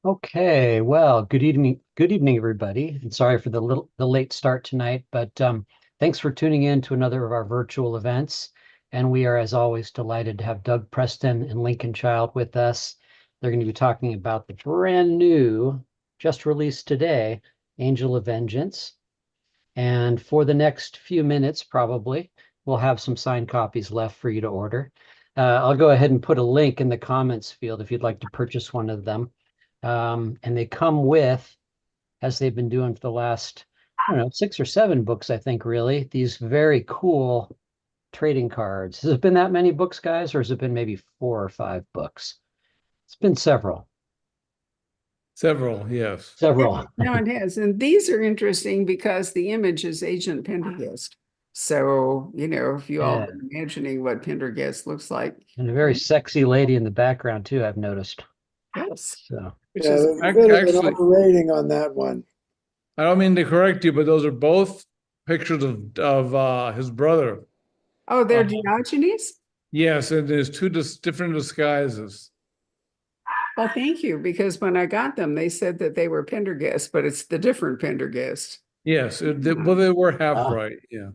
Okay, well, good evening, everybody. And sorry for the late start tonight, but thanks for tuning in to another of our virtual events. And we are, as always, delighted to have Doug Preston and Lincoln Child with us. They're going to be talking about the brand new, just released today, Angel of Vengeance. And for the next few minutes, probably, we'll have some signed copies left for you to order. I'll go ahead and put a link in the comments field if you'd like to purchase one of them. And they come with, as they've been doing for the last, I don't know, 6 or 7 books, I think, really, these very cool trading cards. Has it been that many books, guys, or has it been maybe 4 or 5 books? It's been several. Several, yes. Yeah, Several. no, it has. And these are interesting because the image is Agent Pendergast. So, if you all Yeah. been imagining what Pendergast looks like, And a very sexy lady in the background, too, I've noticed. yes, So, which Yeah, is, there's a bit of an Actually, overrating on that one. I don't mean to correct you, but those are both pictures of his brother. oh, they're Uh, Diogenes? yes, and there's two different disguises. Well, thank you, because when I got them, they said that they were Pendergast, but it's the different Pendergast. Yes, well, they were half ah, right. Yeah.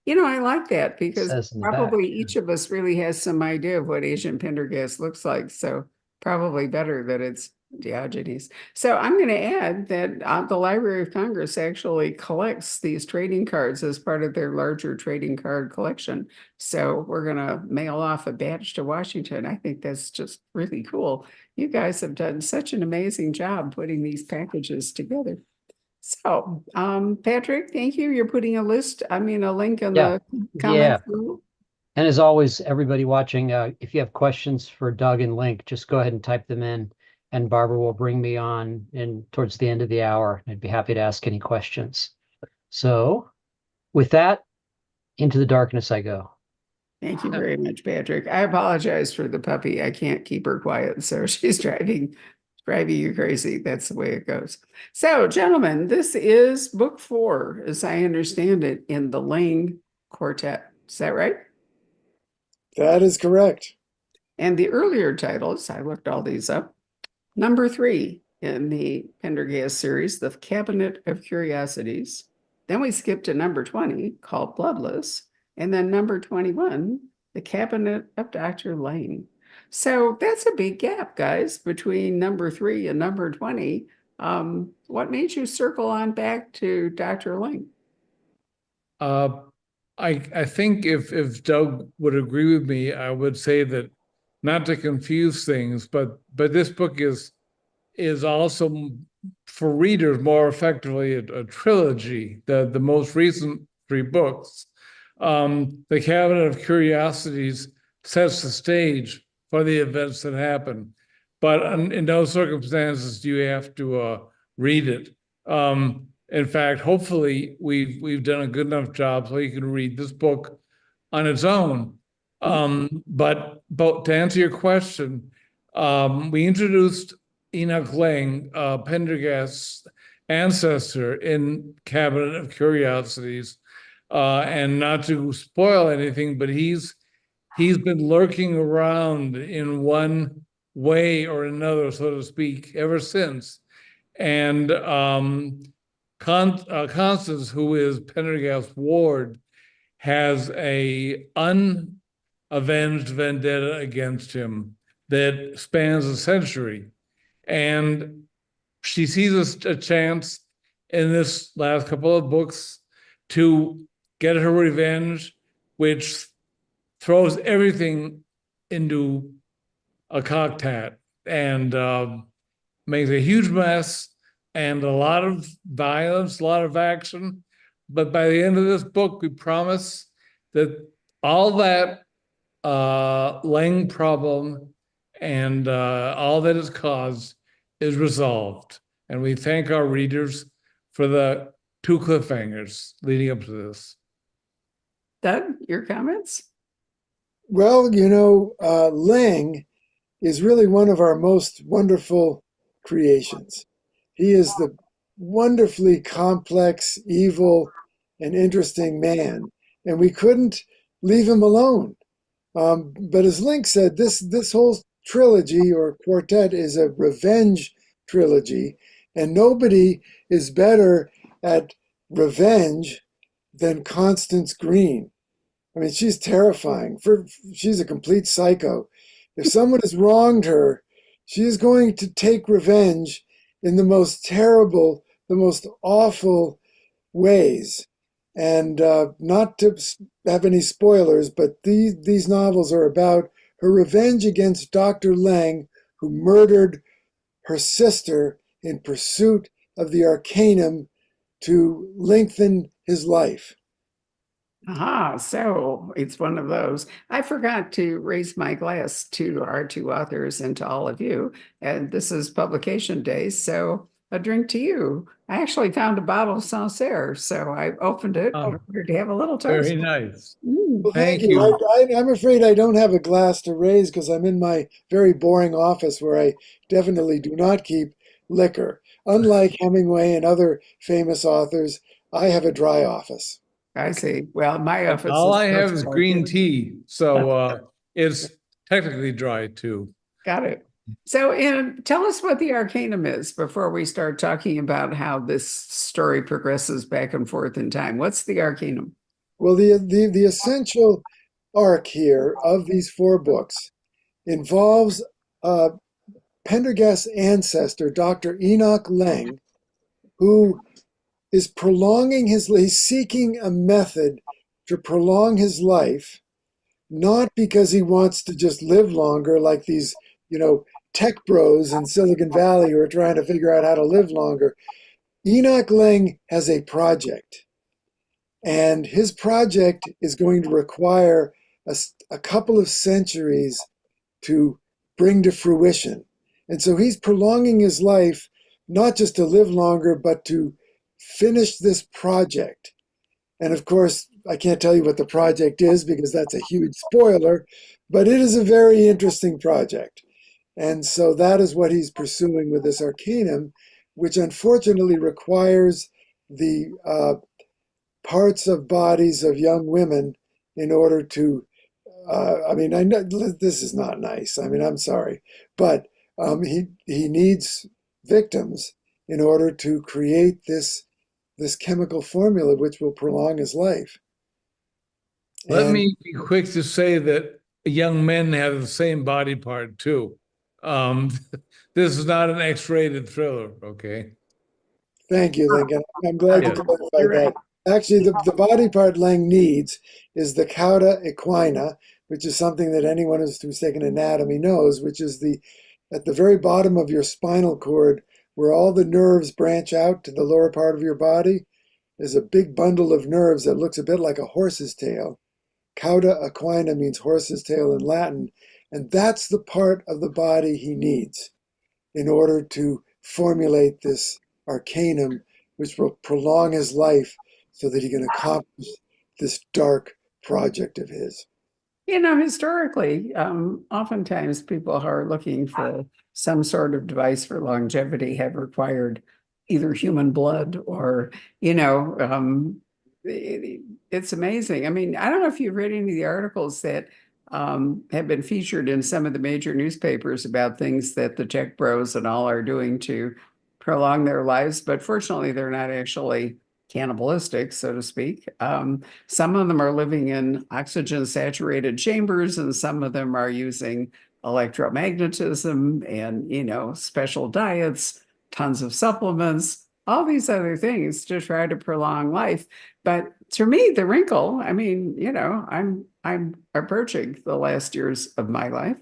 I like that it because says in the back. probably each of us really has some idea of what Asian Pendergast looks like. So probably better that it's Diogenes. So I'm going to add that the Library of Congress actually collects these trading cards as part of their larger trading card collection. So we're going to mail off a batch to Washington. I think that's just really cool. You guys have done such an amazing job putting these packages together. So, Patrick, thank you. You're putting a link in Yeah. the Yeah. comments. Below. And as always, everybody watching, if you have questions for Doug and Link, just go ahead and type them in, and Barbara will bring me on in towards the end of the hour. I'd be happy to ask any questions. So, with that, into the darkness I go. Thank you very much, Patrick. I apologize for the puppy. I can't keep her quiet, so she's driving you crazy. That's the way it goes. So, gentlemen, this is book 4, as I understand it, in the Leng Quartet. Is that right? That is correct. And the earlier titles, I looked all these up. Number 3 in the Pendergast series, The Cabinet of Curiosities. Then we skip to number 20, called Bloodless. And then number 21, The Cabinet of Dr. Leng. So that's a big gap, guys, between number 3 and number 20. What made you circle on back to Dr. Leng? Uh, I think if Doug would agree with me, I would say that not to confuse things, but this book is also for readers more effectively a trilogy. The most recent 3 books, The Cabinet of Curiosities, sets the stage for the events that happen, but in no circumstances do you have to read it. In fact, hopefully we've done a good enough job so you can read this book on its own. But to answer your question, we introduced Enoch Leng, Pendergast's ancestor, in Cabinet of Curiosities, and not to spoil anything, but he's been lurking around in one way or another, so to speak, ever since. And Constance, who is Pendergast's ward, has a unavenged vendetta against him that spans a century. And she sees a chance in this last couple of books to get her revenge, which throws everything into a cocktat and makes a huge mess and a lot of violence, a lot of action. But by the end of this book, we promise that all that Leng problem and all that is caused is resolved. And we thank our readers for the 2 cliffhangers leading up to this. Doug, your comments? Well, Leng is really one of our most wonderful creations. He is the wonderfully complex, evil, and interesting man, and we couldn't leave him alone. But as Link said, this whole trilogy or quartet is a revenge trilogy, and nobody is better at revenge than Constance Greene. I mean, she's terrifying. She's a complete psycho. If someone has wronged her, she is going to take revenge in the most terrible, the most awful ways. And not to have any spoilers, but these novels are about her revenge against Dr. Leng, who murdered her sister in pursuit of the Arcanum to lengthen his life. Aha, so it's one of those. I forgot to raise my glass to our two authors and to all of you. And this is publication day, so a drink to you. I actually found a bottle of Sancerre, so I opened it in order to have a little toast. Very nice. Well, Thank you. I'm afraid I don't have a glass to raise because I'm in my very boring office where I definitely do not keep liquor. Unlike Hemingway and other famous authors, I have a dry office. I see. Well, my office All I have close is to green you. tea, so it's technically dry too. Got it. So, and tell us what the Arcanum is before we start talking about how this story progresses back and forth in time. What's the Arcanum? Well, the essential arc here of these four books involves Pendergast's ancestor, Dr. Enoch Leng, who is he's seeking a method to prolong his life, not because he wants to just live longer like these, tech bros in Silicon Valley who are trying to figure out how to live longer. Enoch Leng has a project, and his project is going to require a couple of centuries to bring to fruition. And so he's prolonging his life, not just to live longer, but to finish this project. And of course, I can't tell you what the project is because that's a huge spoiler, but it is a very interesting project. And so that is what he's pursuing with this Arcanum, which unfortunately requires the parts of bodies of young women in order to, I know this is not nice. I'm sorry, but he needs victims in order to create this chemical formula which will prolong his life. Let me be quick to say that young men have the same body part too. This is not an X-rated thriller, okay? Thank you, Lincoln. I'm glad you clarified that. Actually, the body part Leng needs is the cauda equina, which is something that anyone who's taken anatomy knows, which is at the very bottom of your spinal cord, where all the nerves branch out to the lower part of your body, is a big bundle of nerves that looks a bit like a horse's tail. Cauda equina means horse's tail in Latin, and that's the part of the body he needs in order to formulate this Arcanum, which will prolong his life so that he can accomplish this dark project of his. Historically, oftentimes people who are looking for some sort of device for longevity have required either human blood or, it's amazing. I don't know if you've read any of the articles that have been featured in some of the major newspapers about things that the tech bros and all are doing to prolong their lives, but fortunately they're not actually cannibalistic, so to speak. Some of them are living in oxygen saturated chambers, and some of them are using electromagnetism and, special diets, tons of supplements, all these other things to try to prolong life. But to me, the wrinkle, I'm approaching the last years of my life,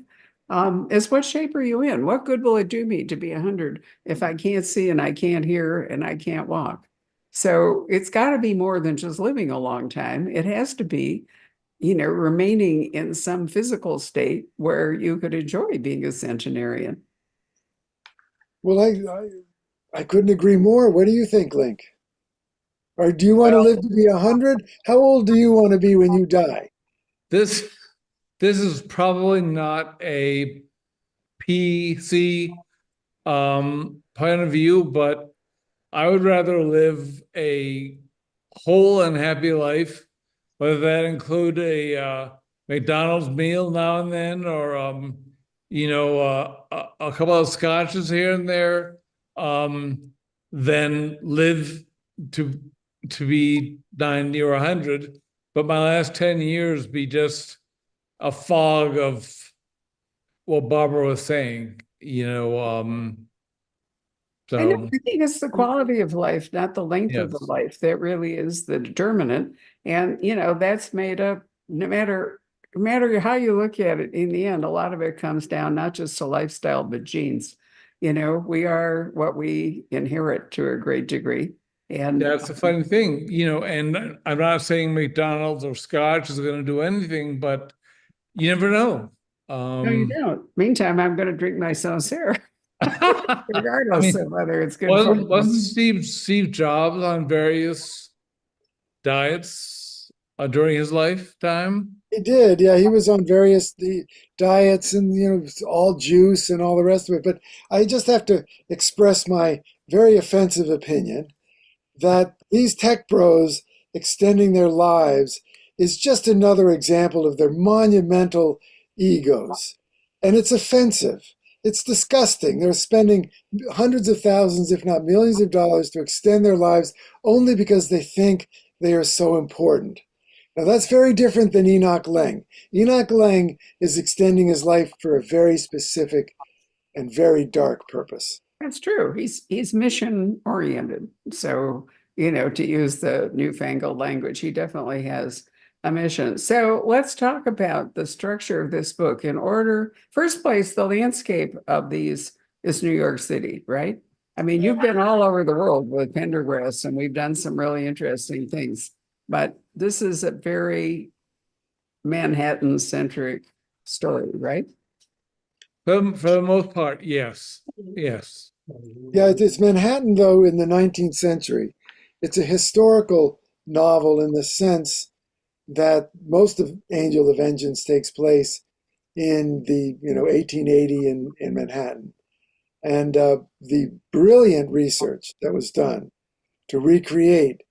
is what shape are you in? What good will it do me to be 100 if I can't see and I can't hear and I can't walk? So it's got to be more than just living a long time. It has to be, remaining in some physical state where you could enjoy being a centenarian. Well, I couldn't agree more. What do you think, Link? Or do you want to live to be 100? How old do you want to be when you die? This is probably not a PC point of view, but I would rather live a whole and happy life, whether that include a McDonald's meal now and then, or a couple of scotches here and there, than live to be 90 or 100, but my last 10 years be just a fog of what Barbara was saying, I know, so I think it's the quality of life, not the length of the yes. life, that really is the determinant. And, that's made up, no matter how you look at it, in the end, a lot of it comes down not just to lifestyle, but genes. We are what we inherit to a great degree. And That's the funny thing, and I'm not saying McDonald's or Scotch is going to do anything, but you never know. no, you don't. Meantime, I'm going to drink my Sancerre, I regardless mean, of whether it's good for wasn't you. Steve Jobs on various diets during his lifetime? He did, yeah. He was on various diets and all juice and all the rest of it. But I just have to express my very offensive opinion that these tech bros extending their lives is just another example of their monumental egos. And it's offensive. It's disgusting. They're spending hundreds of thousands, if not millions of dollars to extend their lives only because they think they are so important. Now, that's very different than Enoch Leng. Enoch Leng is extending his life for a very specific and very dark purpose. That's true. He's mission oriented. So, to use the newfangled language, he definitely has a mission. So let's talk about the structure of this book. In order, first place, the landscape of these is New York City, right? I mean, you've been all over the world with Pendergast, and we've done some really interesting things. But this is a very Manhattan-centric story, right? For the most part, yes. Yes. Yeah, it's Manhattan, though, in the 19th century. It's a historical novel in the sense that most of Angel of Vengeance takes place in the 1880 in Manhattan. And the brilliant research that was done to recreate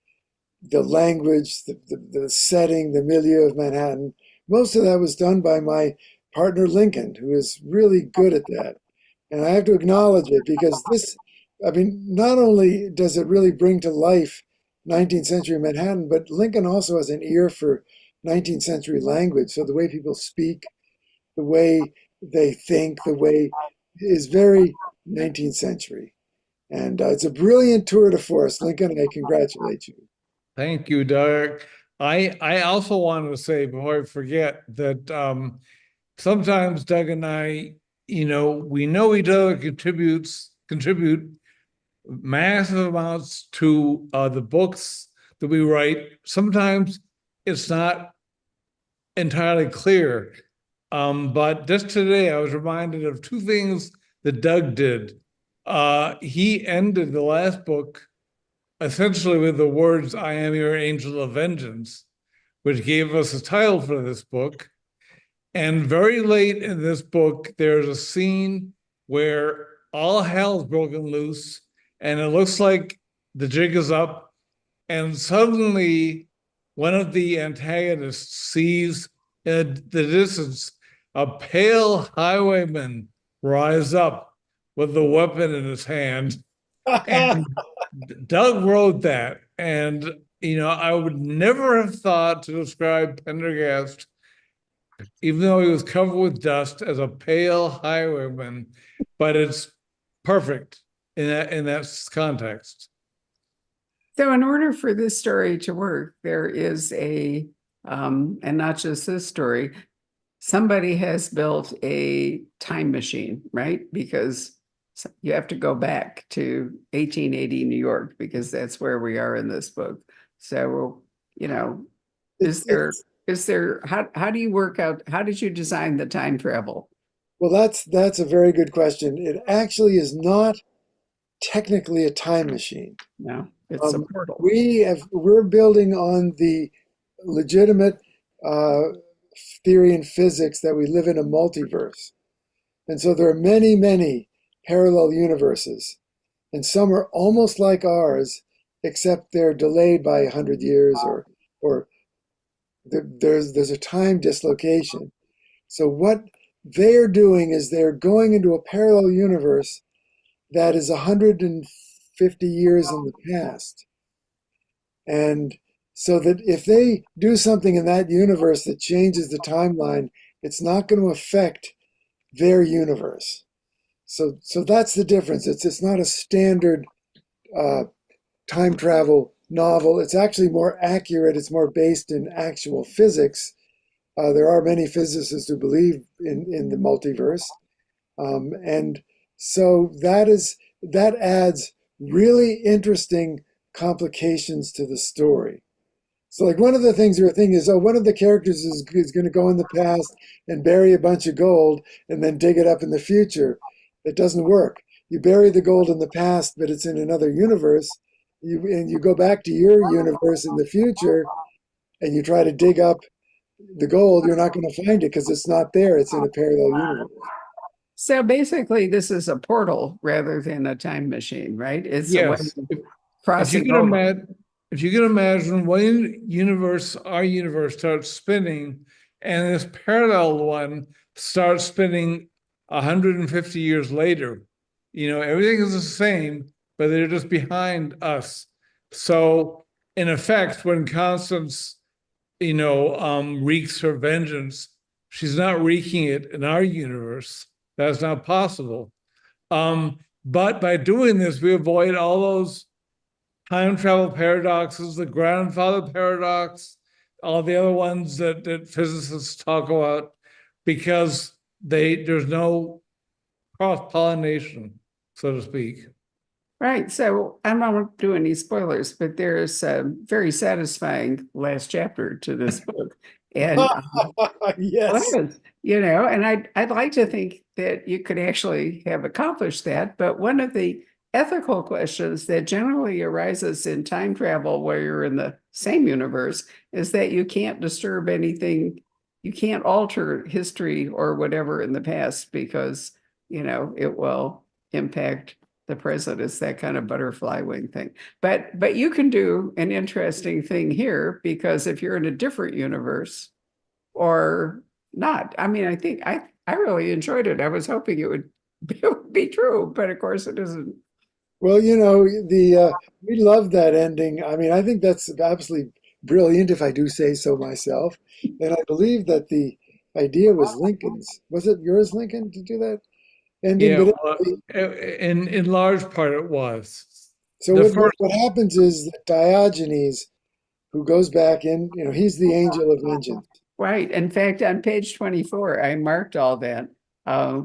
the language, the setting, the milieu of Manhattan, most of that was done by my partner Lincoln, who is really good at that. And I have to acknowledge it because not only does it really bring to life 19th century Manhattan, but Lincoln also has an ear for 19th century language. So the way people speak, the way they think, the way is very 19th century. And it's a brilliant tour de force. Lincoln, I congratulate you. Thank you, Doug. I also wanted to say before I forget that sometimes Doug and I, we know each other contribute massive amounts to the books that we write. Sometimes it's not entirely clear. But just today, I was reminded of two things that Doug did. He ended the last book essentially with the words, "I am your angel of vengeance," which gave us a title for this book. And very late in this book, there's a scene where all hell's broken loose, and it looks like the jig is up. And suddenly, one of the antagonists sees in the distance a pale highwayman rise up with the weapon in his hand. And Doug wrote that. And, I would never have thought to describe Pendergast, even though he was covered with dust, as a pale highwayman, but it's perfect in that context. So in order for this story to work, there is and not just this story, somebody has built a time machine, right? Because you have to go back to 1880 New York, because that's where we are in this book. So, is there, how do you work out, how did you design the time travel? Well, that's a very good question. It actually is not technically a time machine. No, it's a portal. We're building on the legitimate theory in physics that we live in a multiverse. And so there are many, many parallel universes. And some are almost like ours, except they're delayed by 100 years or there's a time dislocation. So what they're doing is they're going into a parallel universe that is 150 years in the past. And so that if they do something in that universe that changes the timeline, it's not going to affect their universe. So that's the difference. It's not a standard time travel novel. It's actually more accurate. It's more based in actual physics. There are many physicists who believe in the multiverse, and so that adds really interesting complications to the story. So, like, one of the things you're thinking is, oh, one of the characters is going to go in the past and bury a bunch of gold and then dig it up in the future. It doesn't work. You bury the gold in the past, but it's in another universe. And you go back to your universe in the future and you try to dig up the gold, you're not going to find it because it's not there. It's in a parallel universe. So basically, this is a portal rather than a time machine, right? It's a way Yes. of If you crossing can over. imagine, if you can imagine when our universe starts spinning, and this parallel one starts spinning 150 years later, everything is the same, but they're just behind us. So in effect, when Constance, wreaks her vengeance, she's not wreaking it in our universe. That's not possible. But by doing this, we avoid all those time travel paradoxes, the grandfather paradox, all the other ones that physicists talk about, because there's no cross-pollination, so to speak. Right. So I don't want to do any spoilers, but there's a very satisfying last chapter to this book. And Yes. and I'd like to think that you could actually have accomplished that. But one of the ethical questions that generally arises in time travel where you're in the same universe is that you can't disturb anything, you can't alter history or whatever in the past because, it will impact the present. It's that kind of butterfly wing thing. But you can do an interesting thing here because if you're in a different universe, or not. I mean, I think I really enjoyed it. I was hoping it would be true, but of course it isn't. Well, we love that ending. I mean, I think that's absolutely brilliant, if I do say so myself. And I believe that the idea was Lincoln's. Was it yours, Lincoln, to do that ending? Yeah, But in large part it was. so The what happens is that Diogenes, who goes back in, he's the angel of vengeance. Right. In fact, on page 24, I marked all that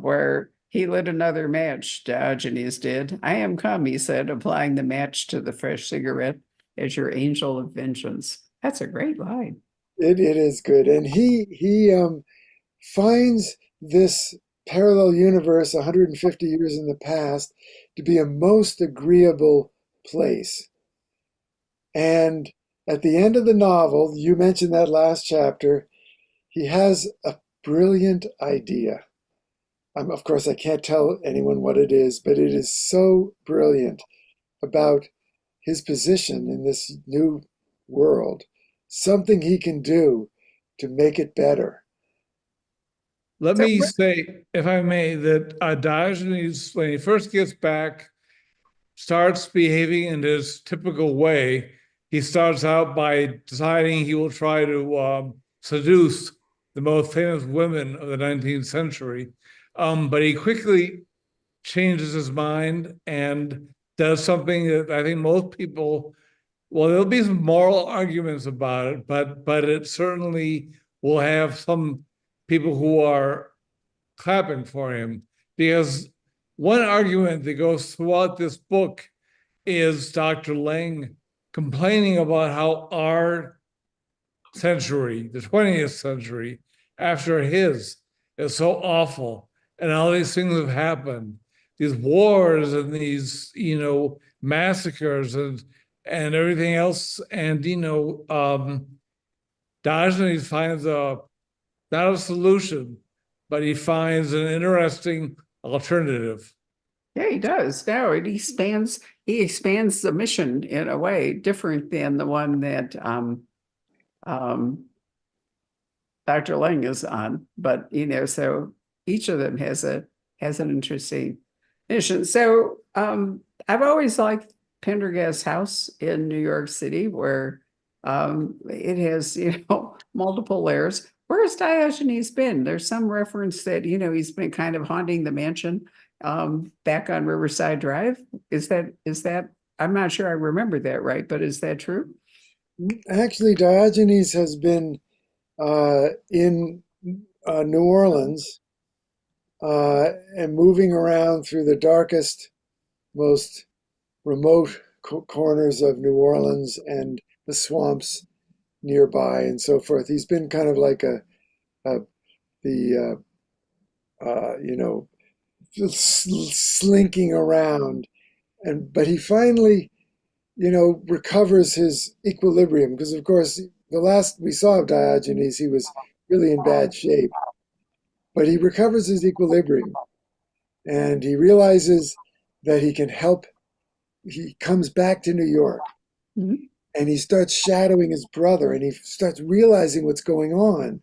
where he lit another match, Diogenes did. I am come, he said, applying the match to the fresh cigarette as your angel of vengeance. That's a great line. It is good, and he finds this parallel universe 150 years in the past to be a most agreeable place. And at the end of the novel, you mentioned that last chapter, he has a brilliant idea. Of course, I can't tell anyone what it is, but it is so brilliant about his position in this new world, something he can do to make it better. Let So me say, if I may, that Diogenes, when he first gets back, starts behaving in his typical way. He starts out by deciding he will try to seduce the most famous women of the 19th century. But he quickly changes his mind and does something that I think most people, well, there'll be some moral arguments about it, but it certainly will have some people who are clapping for him, because one argument that goes throughout this book is Dr. Leng complaining about how our century, the 20th century, after his, is so awful. And all these things have happened, these wars and these, massacres and everything else. And, Diogenes finds not a solution, but he finds an interesting alternative. yeah, he does. No, he expands the mission in a way different than the one that Dr. Leng is on. But so each of them has an interesting mission. So I've always liked Pendergast's house in New York City, where it has, multiple layers. Where's Diogenes been? There's some reference that, he's been kind of haunting the mansion back on Riverside Drive. Is that, I'm not sure I remember that right, but is that true? Actually, Diogenes has been in New Orleans and moving around through the darkest, most remote corners of New Orleans and the swamps nearby and so forth. He's been kind of like the just slinking around, but he finally recovers his equilibrium, because of course the last we saw of Diogenes, he was really in bad shape, but he recovers his equilibrium and he realizes that he can help. He comes back to New York. Mhm. And he starts shadowing his brother and he starts realizing what's going on,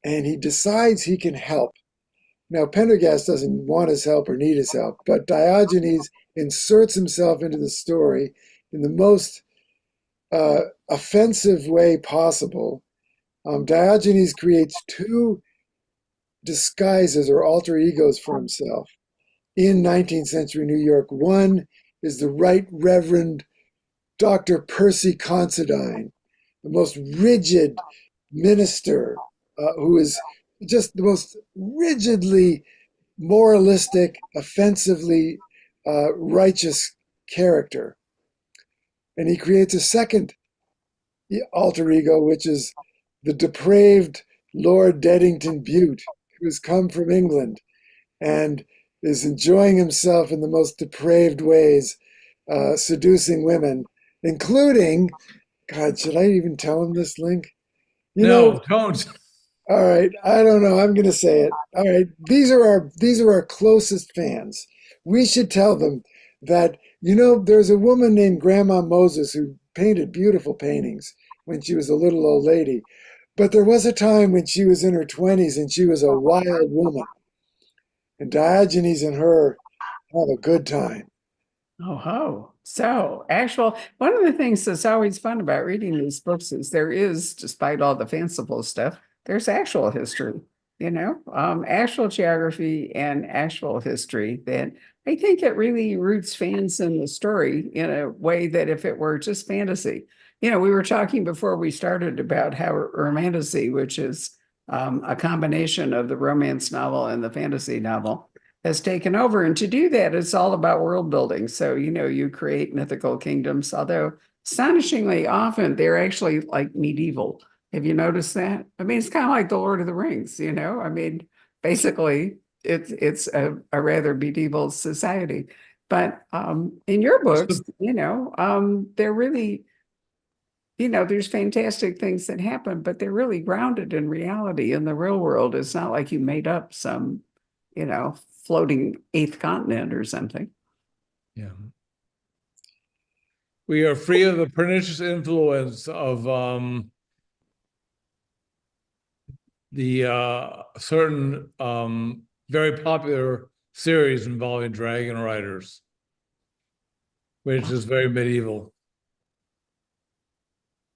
and he decides he can help. Now, Pendergast doesn't want his help or need his help, but Diogenes inserts himself into the story in the most offensive way possible. Diogenes creates two disguises or alter egos for himself in 19th century New York. One is the Right Reverend Dr. Percy Considine, the most rigid minister who is just the most rigidly moralistic, offensively righteous character. And he creates a second alter ego, which is the depraved Lord Deddington Bute, who has come from England and is enjoying himself in the most depraved ways, seducing women, including, God, should I even tell him this, Link? No, don't. All right, I don't know. I'm going to say it. All right, these are our closest fans. We should tell them that there's a woman named Grandma Moses who painted beautiful paintings when she was a little old lady, but there was a time when she was in her 20s and she was a wild woman, and Diogenes and her have a good time. Oh, ho. So, one of the things that's always fun about reading these books is there is, despite all the fanciful stuff, there's actual history, actual geography and actual history that I think it really roots fans in the story in a way that if it were just fantasy, we were talking before we started about how romantasy, which is a combination of the romance novel and the fantasy novel, has taken over. And to do that, it's all about world building. So, you create mythical kingdoms, although astonishingly often they're actually like medieval. Have you noticed that? I mean, it's kind of like the Lord of the Rings, I mean, basically it's a rather medieval society. But in your books, they're really, there's fantastic things that happen, but they're really grounded in reality in the real world. It's not like you made up some, floating eighth continent or something. Yeah. We are free of the pernicious influence of the certain very popular series involving dragon riders, which is very medieval.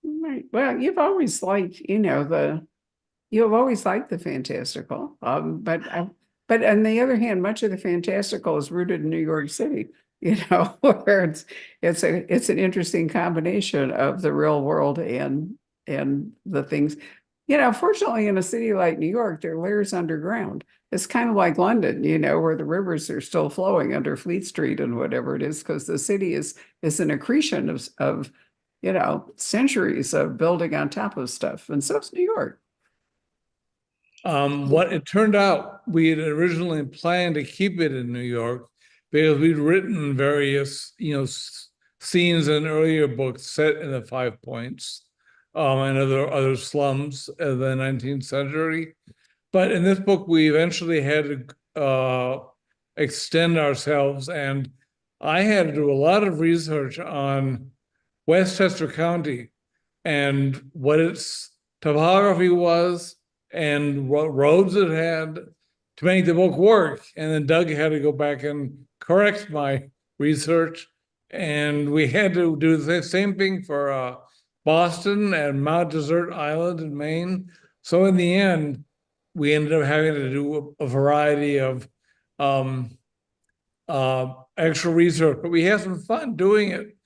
Right. Well, you've always liked, you've always liked the fantastical. But on the other hand, much of the fantastical is rooted in New York City, where it's an interesting combination of the real world and the things. Fortunately, in a city like New York, there are layers underground. It's kind of like London, where the rivers are still flowing under Fleet Street and whatever it is, because the city is an accretion of centuries of building on top of stuff. And so is New York. What it turned out, we had originally planned to keep it in New York because we'd written various, scenes in earlier books set in the Five Points and other slums of the 19th century. But in this book, we eventually had to extend ourselves, and I had to do a lot of research on Westchester County and what its topography was and what roads it had to make the book work. And then Doug had to go back and correct my research, and we had to do the same thing for Boston and Mount Desert Island in Maine. So in the end, we ended up having to do a variety of extra research, but we had some fun doing it.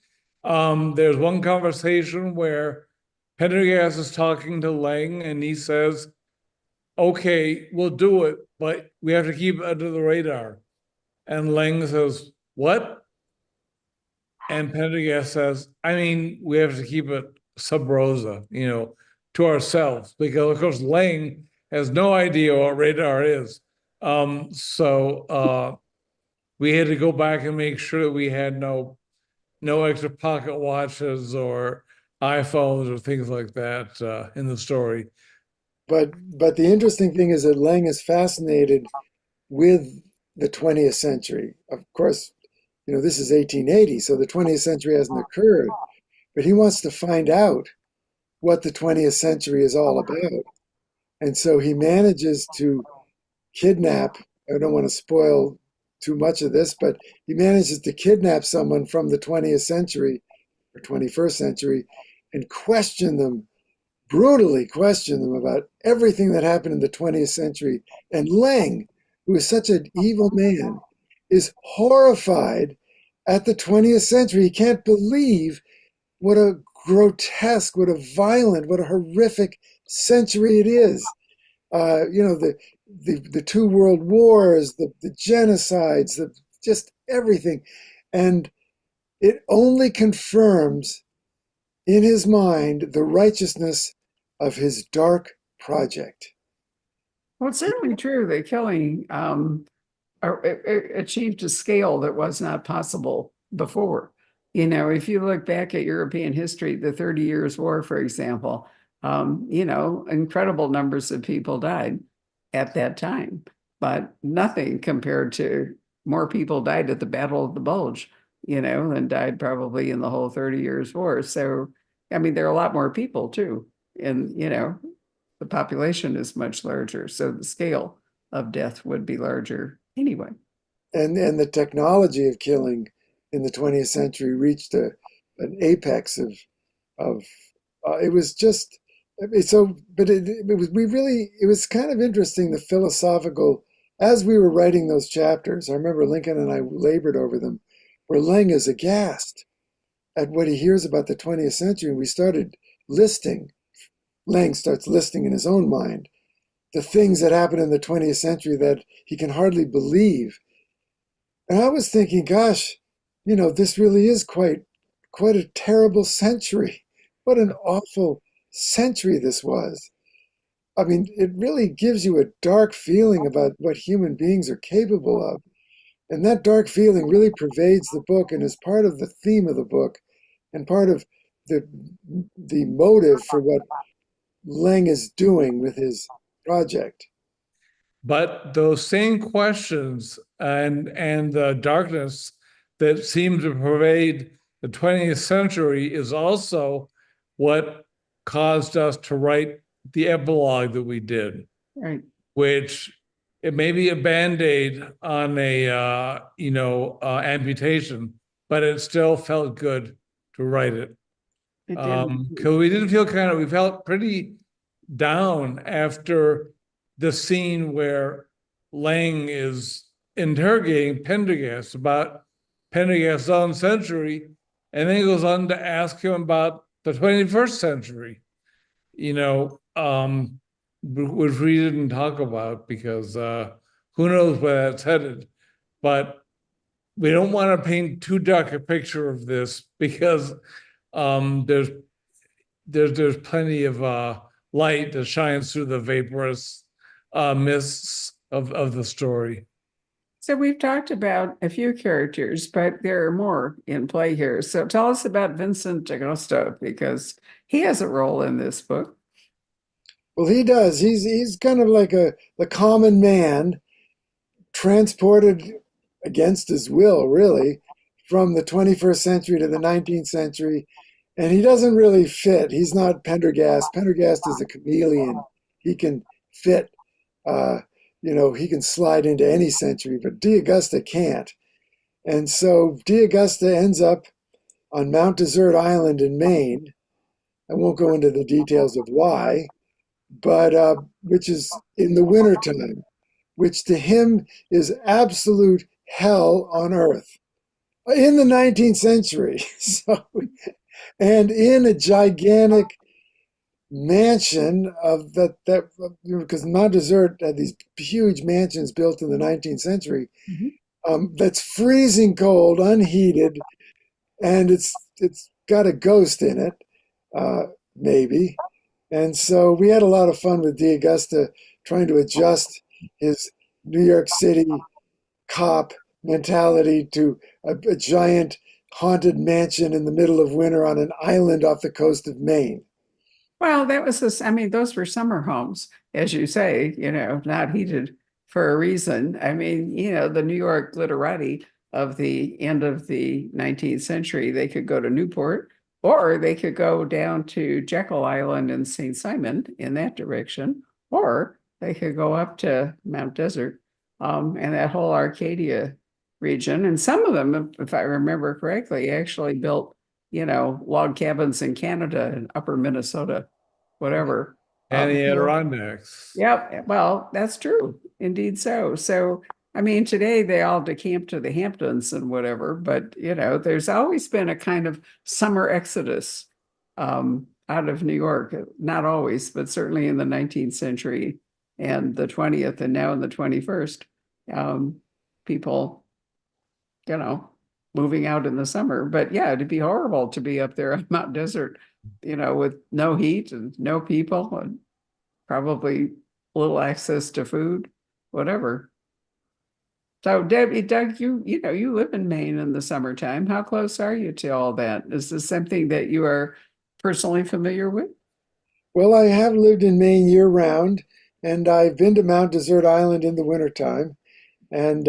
There's one conversation where Pendergast is talking to Leng, and he says, "Okay, we'll do it, but we have to keep it under the radar." And Leng says, "What?" And Pendergast says, "I mean, we have to keep it sub rosa, to ourselves, because of course Leng has no idea what radar is." So we had to go back and make sure that we had no extra pocket watches or iPhones or things like that in the story. But the interesting thing is that Leng is fascinated with the 20th century. Of course, this is 1880, so the 20th century hasn't occurred, but he wants to find out what the 20th century is all about. And so he manages to kidnap, I don't want to spoil too much of this, but he manages to kidnap someone from the 20th century or 21st century and brutally question them about everything that happened in the 20th century. And Leng, who is such an evil man, is horrified at the 20th century. He can't believe what a grotesque, what a violent, what a horrific century it is. The two world wars, the genocides, just everything. And it only confirms in his mind the righteousness of his dark project. Well, it's certainly true that killing achieved a scale that was not possible before. If you look back at European history, the 30 Years' War, for example, incredible numbers of people died at that time, but nothing compared to more people died at the Battle of the Bulge, than died probably in the whole 30 Years' War. So, I mean, there are a lot more people too. And, the population is much larger. So the scale of death would be larger anyway. And the technology of killing in the 20th century reached an apex of it was just so. But it was kind of interesting, the philosophical, as we were writing those chapters. I remember Lincoln and I labored over them, where Leng is aghast at what he hears about the 20th century. And we started listing. Leng starts listing in his own mind the things that happened in the 20th century that he can hardly believe. And I was thinking, gosh, this really is quite a terrible century. What an awful century this was. I mean, it really gives you a dark feeling about what human beings are capable of. And that dark feeling really pervades the book and is part of the theme of the book and part of the motive for what Leng is doing with his project. But those same questions and the darkness that seemed to pervade the 20th century is also what caused us to write the epilogue that we did. Right. Which it may be a Band-Aid on a amputation, but it still felt good to write it. Because we felt pretty down after the scene where Leng is interrogating Pendergast about Pendergast's own century, and then he goes on to ask him about the 21st century, which we didn't talk about because who knows where that's headed. But we don't want to paint too dark a picture of this because there's plenty of light that shines through the vaporous mists of the story. So we've talked about a few characters, but there are more in play here. So tell us about Vincent d'Agosto, because he has a role in this book. Well, he does. He's kind of like the common man, transported against his will, really, from the 21st century to the 19th century. And he doesn't really fit. He's not Pendergast. Pendergast is a chameleon. He can fit, he can slide into any century, but D'Agosto can't. And so D'Augusta ends up on Mount Desert Island in Maine. I won't go into the details of why, but which is in the wintertime, which to him is absolute hell on earth in the 19th century. So, and in a gigantic mansion of that because Mount Desert had these huge mansions built in the 19th century. That's freezing cold, unheated, and it's got a ghost in it, maybe. And so we had a lot of fun with D'Augusta trying to adjust his New York City cop mentality to a giant haunted mansion in the middle of winter on an island off the coast of Maine. Well, that was this, I mean, those were summer homes, as you say, not heated for a reason. I mean, the New York literati of the end of the 19th century, they could go to Newport or they could go down to Jekyll Island and St. Simon in that direction, or they could go up to Mount Desert and that whole Arcadia region. And some of them, if I remember correctly, actually built log cabins in Canada and upper Minnesota, whatever. And the Adirondacks. Yep. Well, that's true. Indeed so. So, I mean, today they all decamp to the Hamptons and whatever, but, there's always been a kind of summer exodus out of New York. Not always, but certainly in the 19th century and the 20th and now in the 21st. People, moving out in the summer. But yeah, it'd be horrible to be up there on Mount Desert, with no heat and no people and probably little access to food, whatever. So Doug, you live in Maine in the summertime. How close are you to all that? Is this something that you are personally familiar with? Well, I have lived in Maine year round, and I've been to Mount Desert Island in the wintertime. And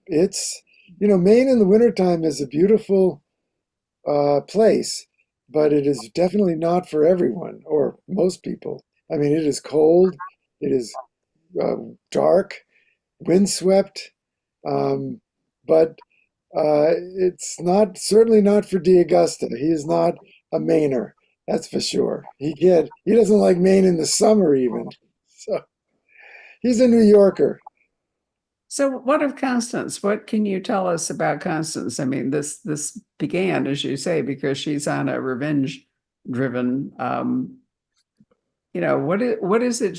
it's, Maine in the wintertime is a beautiful place, but it is definitely not for everyone or most people. I mean, it is cold, it is dark, windswept, but it's certainly not for D'Augusta. He is not a Mainer, that's for sure. He doesn't like Maine in the summer even. So he's a New Yorker. So what of Constance? What can you tell us about Constance? I mean, this began, as you say, because she's on a revenge-driven. What is it?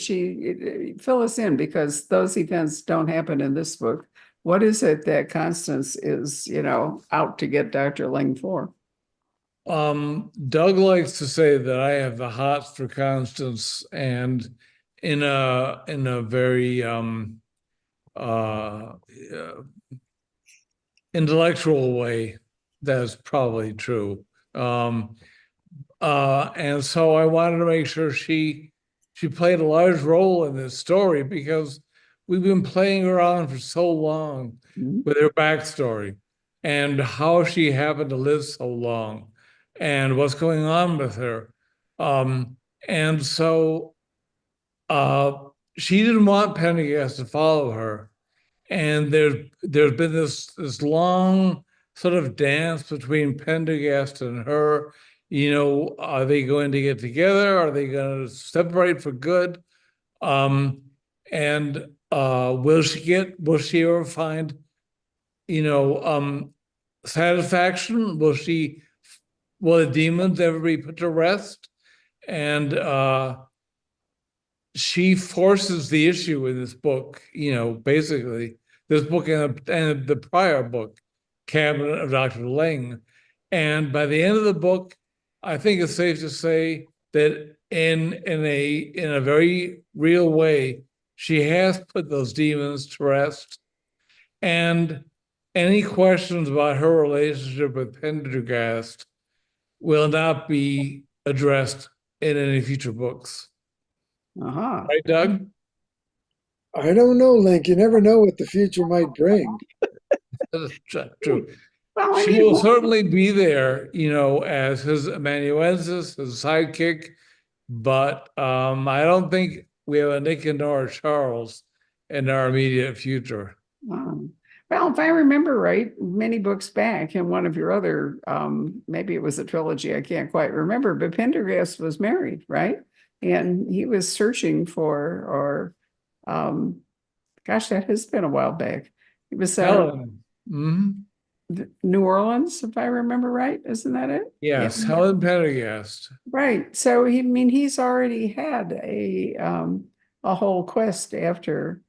Fill us in, because those events don't happen in this book. What is it that Constance is, out to get Dr. Leng for? Doug likes to say that I have the hots for Constance, and in a very intellectual way, that's probably true. And so I wanted to make sure she played a large role in this story, because we've been playing around for so long with her backstory and how she happened to live so long and what's going on with her. And so she didn't want Pendergast to follow her. And there's been this long sort of dance between Pendergast and her. Are they going to get together? Are they going to separate for good? And will she ever find, satisfaction? Will the demons ever be put to rest? And she forces the issue in this book, basically this book and the prior book, Cabinet of Dr. Leng. And by the end of the book, I think it's safe to say that in a very real way, she has put those demons to rest. And any questions about her relationship with Pendergast will not be addressed in any future books. Uh-huh. Right, Doug? I don't know, Link. You never know what the future might bring. That's true. Well, I She mean, will certainly be there, as his amanuensis, his sidekick, but I don't think we have a Nick and Nora Charles in our immediate future. Well, if I remember right, many books back in one of your other, maybe it was a trilogy, I can't quite remember, but Pendergast was married, right? And he was searching for, or gosh, that has been a while back. It was Helen. Mhm. New Orleans, if I remember right. Isn't that it? Yes, Yeah. Helen Pendergast. Right. So I mean, he's already had a whole quest after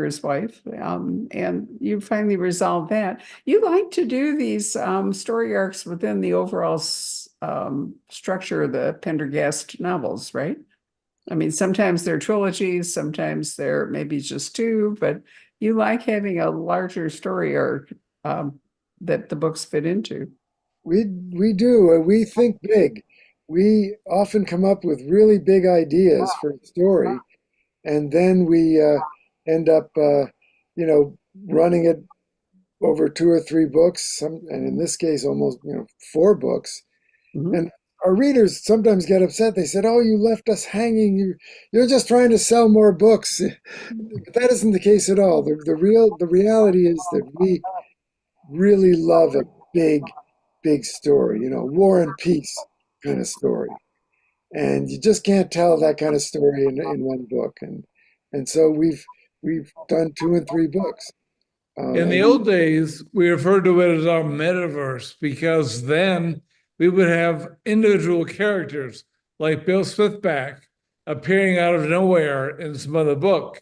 his wife, and you finally resolved that. You like to do these story arcs within the overall structure of the Pendergast novels, right? I mean, sometimes they're trilogies, sometimes they're maybe just two, but you like having a larger story arc that the books fit into. We do. We think big. We often come up with really big ideas for a story, and then we end up, running it over 2 or 3 books. And in this case, almost 4 books. Mhm. And our readers sometimes get upset. They said, "Oh, you left us hanging. You're just trying to sell more books." But that isn't the case at all. The reality is that we really love a big story, war and peace kind of story. And you just can't tell that kind of story in one book. And so we've done 2 and 3 books. In the And old days, we referred to it as our metaverse because then we would have individual characters like Bill Smithback appearing out of nowhere in some other book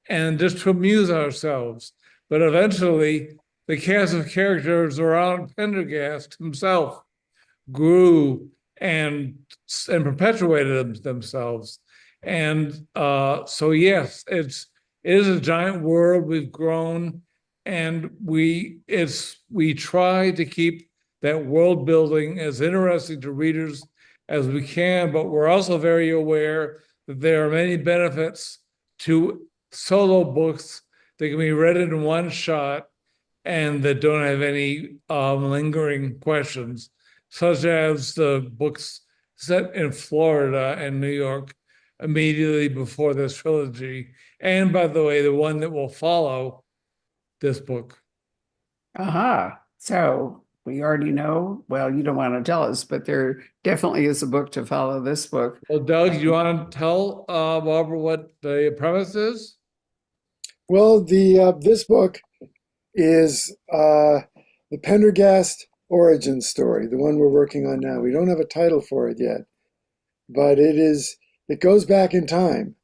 and just to amuse ourselves. But eventually, the cast of characters around Pendergast himself grew and perpetuated themselves. And so yes, it is a giant world. We've grown, and we try to keep that world building as interesting to readers as we can, but we're also very aware that there are many benefits to solo books that can be read in one shot and that don't have any lingering questions, such as the books set in Florida and New York immediately before this trilogy. And by the way, the one that will follow this book. Aha. So we already know, well, you don't want to tell us, but there definitely is a book to follow this book. Well, Doug, you want to tell Barbara what the premise is? well, the this book is the Pendergast origin story, the one we're working on now. We don't have a title for it yet, but it goes back in time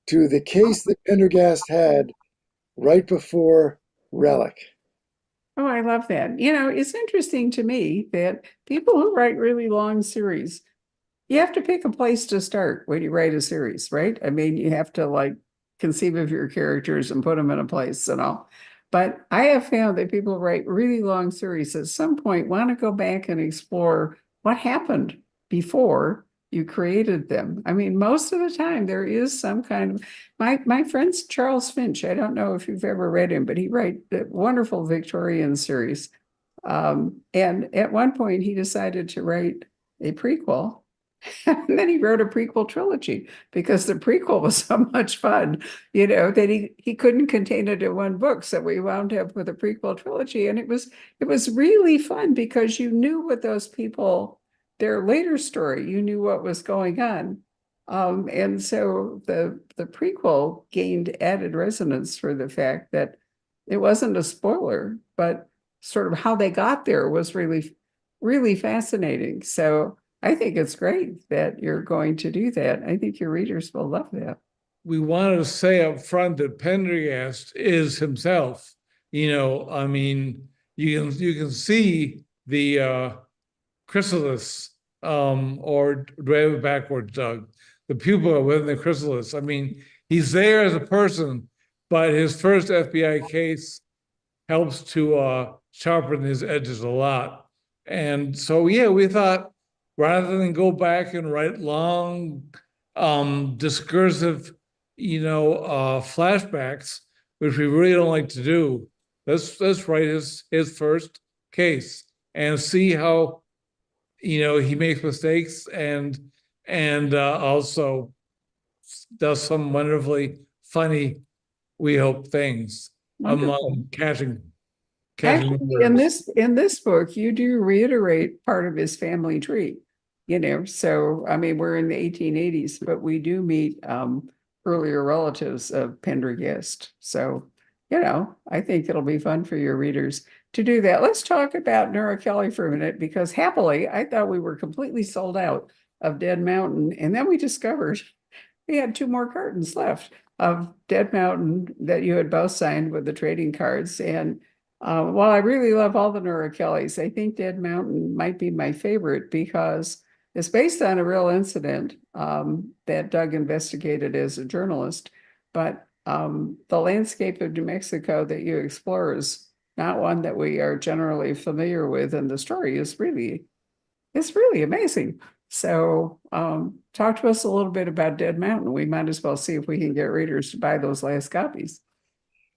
to the case that Pendergast had right before Relic. Oh, I love that. It's interesting to me that people who write really long series, you have to pick a place to start when you write a series, right? I mean, you have to like conceive of your characters and put them in a place and all. But I have found that people who write really long series at some point want to go back and explore what happened before you created them. I mean, most of the time there is some kind of my friend's Charles Finch. I don't know if you've ever read him, but he writes a wonderful Victorian series. And at one point he decided to write a prequel. And then he wrote a prequel trilogy because the prequel was so much fun, that he couldn't contain it in one book. So we wound up with a prequel trilogy. And it was really fun because you knew what those people, their later story, you knew what was going on. And so the prequel gained added resonance for the fact that it wasn't a spoiler, but sort of how they got there was really, really fascinating. So I think it's great that you're going to do that. I think your readers will love that. We wanted to say up front that Pendergast is himself. I mean, you can see the chrysalis, or do I have it backwards, Doug? The pupil within the chrysalis. I mean, he's there as a person, but his first FBI case helps to sharpen his edges a lot. And so, yeah, we thought rather than go back and write long, discursive, flashbacks, which we really don't like to do, let's write his first case and see how he makes mistakes and also does some wonderfully funny, we hope, things. Wonderful. catching Actually, birds. in this book, you do reiterate part of his family tree, you know. So I mean, we're in the 1880s, but we do meet earlier relatives of Pendergast. So, you know, I think it'll be fun for your readers to do that. Let's talk about Nora Kelly for a minute, because happily, I thought we were completely sold out of Dead Mountain, and then we discovered we had two more cartons left of Dead Mountain that you had both signed with the trading cards. And while I really love all the Nora Kellys, I think Dead Mountain might be my favorite because it's based on a real incident that Doug investigated as a journalist. But the landscape of New Mexico that you explore is not one that we are generally familiar with, and the story is it's really amazing. So talk to us a little bit about Dead Mountain. We might as well see if we can get readers to buy those last copies.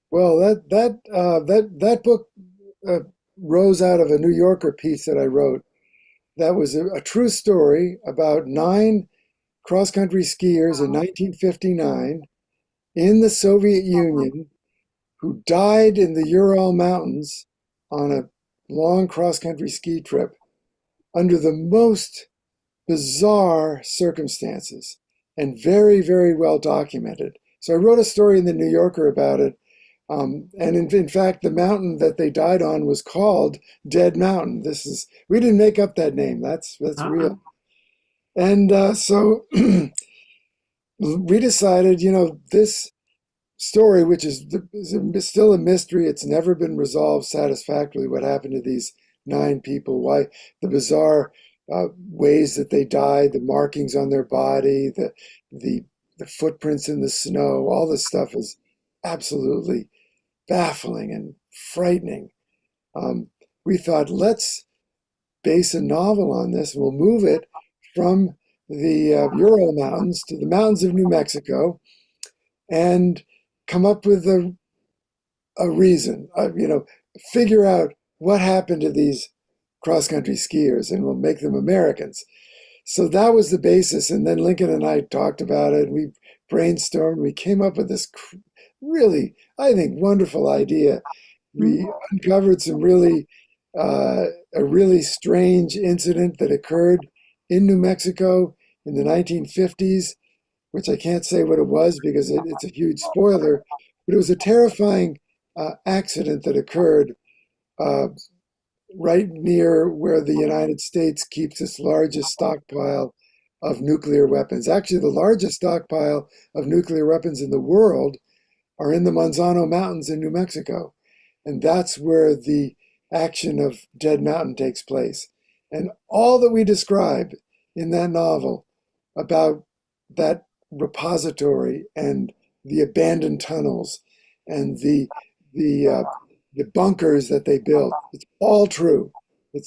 Well, that book rose out of a New Yorker piece that I wrote. That was a true story about 9 cross-country skiers in 1959 in the Soviet Union who died in the Ural Mountains on a long cross-country ski trip under the most bizarre circumstances and very, very well documented. So I wrote a story in the New Yorker about it. And in fact, the mountain that they died on was called Dead Mountain. We didn't make up that name. That's real. And so we decided, you know, this story, which is still a mystery, it's never been resolved satisfactorily. What happened to these 9 people? Why the bizarre ways that they died, the markings on their body, the footprints in the snow, all this stuff is absolutely baffling and frightening. We thought, let's base a novel on this. We'll move it from the Ural Mountains to the mountains of New Mexico and come up with a reason, you know, figure out what happened to these cross-country skiers, and we'll make them Americans. So that was the basis. And then Lincoln and I talked about it. We brainstormed. We came up with this really, I think, wonderful idea. We uncovered some a really strange incident that occurred in New Mexico in the 1950s, which I can't say what it was because it's a huge spoiler, but it was a terrifying accident that occurred right near where the United States keeps its largest stockpile of nuclear weapons. Actually, the largest stockpile of nuclear weapons in the world are in the Manzano Mountains in New Mexico. And that's where the action of Dead Mountain takes place. And all that we describe in that novel about that repository and the abandoned tunnels and the bunkers that they built, it's all true.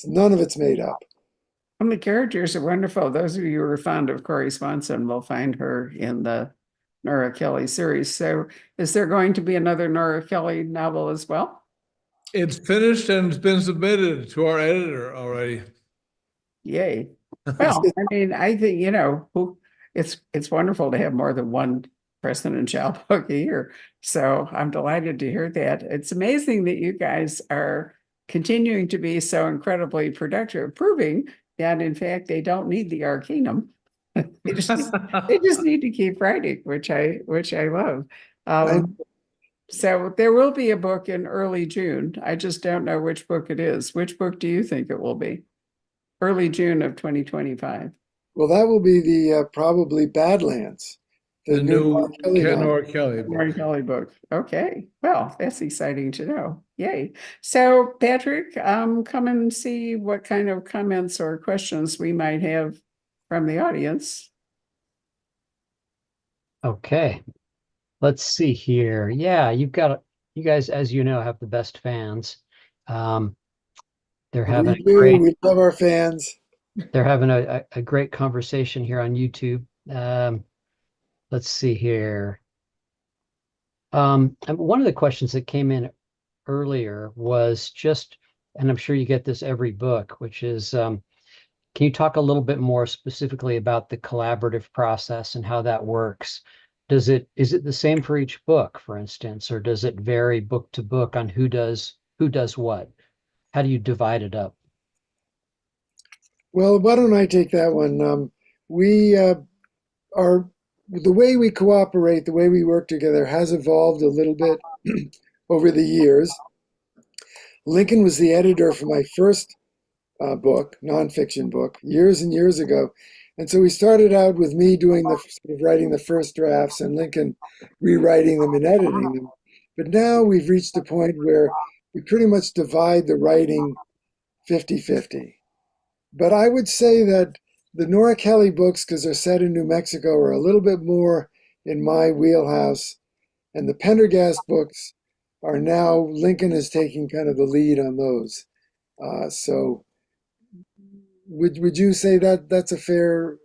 None of it's made up. And the characters are wonderful. Those of you who are fond of Corey Swanson will find her in the Nora Kelly series. So is there going to be another Nora Kelly novel as well? It's finished and it's been submitted to our editor already. Yay. Well, I mean, I think, you know, it's wonderful to have more than one Preston Child book a year. So I'm delighted to hear that. It's amazing that you guys are continuing to be so incredibly productive, proving that in fact they don't need the Arcanum. they just need to keep writing, which I love. So there will be a book in early June. I just don't know which book it is. Which book do you think it will be? Early June of 2025. Well, that will be the probably Badlands, The new Nora Kelly book. Nora Kelly book. Okay. Well, that's exciting to know. Yay. So Patrick, come and see what kind of comments or questions we might have from the audience. Okay. Let's see here. Yeah, you guys, as you know, have the best fans. They're having we love our fans. They're having a great conversation here on YouTube. Let's see here. One of the questions that came in earlier was just, and I'm sure you get this every book, which is, can you talk a little bit more specifically about the collaborative process and how that works? is it the same for each book, for instance, or does it vary book to book on who does what? How do you divide it up? Well, why don't I take that one? We are the way we cooperate, the way we work together has evolved a little bit over the years. Lincoln was the editor for my first book, nonfiction book, years and years ago. And so we started out with me doing the sort of writing the first drafts and Lincoln rewriting them and editing them. But now we've reached a point where we pretty much divide the writing 50-50. But I would say that the Nora Kelly books, because they're set in New Mexico, are a little bit more in my wheelhouse. And the Pendergast books are now, Lincoln is taking kind of the lead on those. So would you say that that's a fair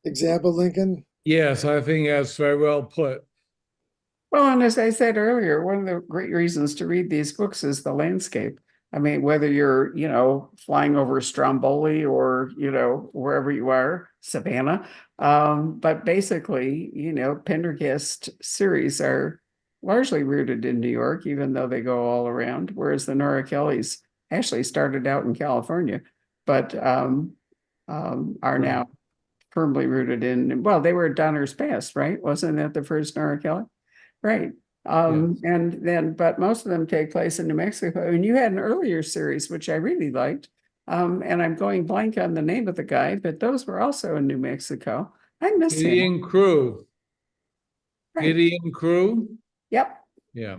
example, Lincoln? Yes, I think that's very well put. Well, and as I said earlier, one of the great reasons to read these books is the landscape. I mean, whether you're, flying over Stromboli or, wherever you are, Savannah. But basically, Pendergast series are largely rooted in New York, even though they go all around, whereas the Nora Kellys actually started out in California, but are now firmly rooted in, well, they were Donner's Pass, right? Wasn't that the first Nora Kelly? Right. And then, but most of them take place in New Mexico. And you had an earlier series, which I really liked. And I'm going blank on the name of the guy, but those were also in New Mexico. I miss him. Gideon Crew. Right. Gideon Crew? Yep. Yeah.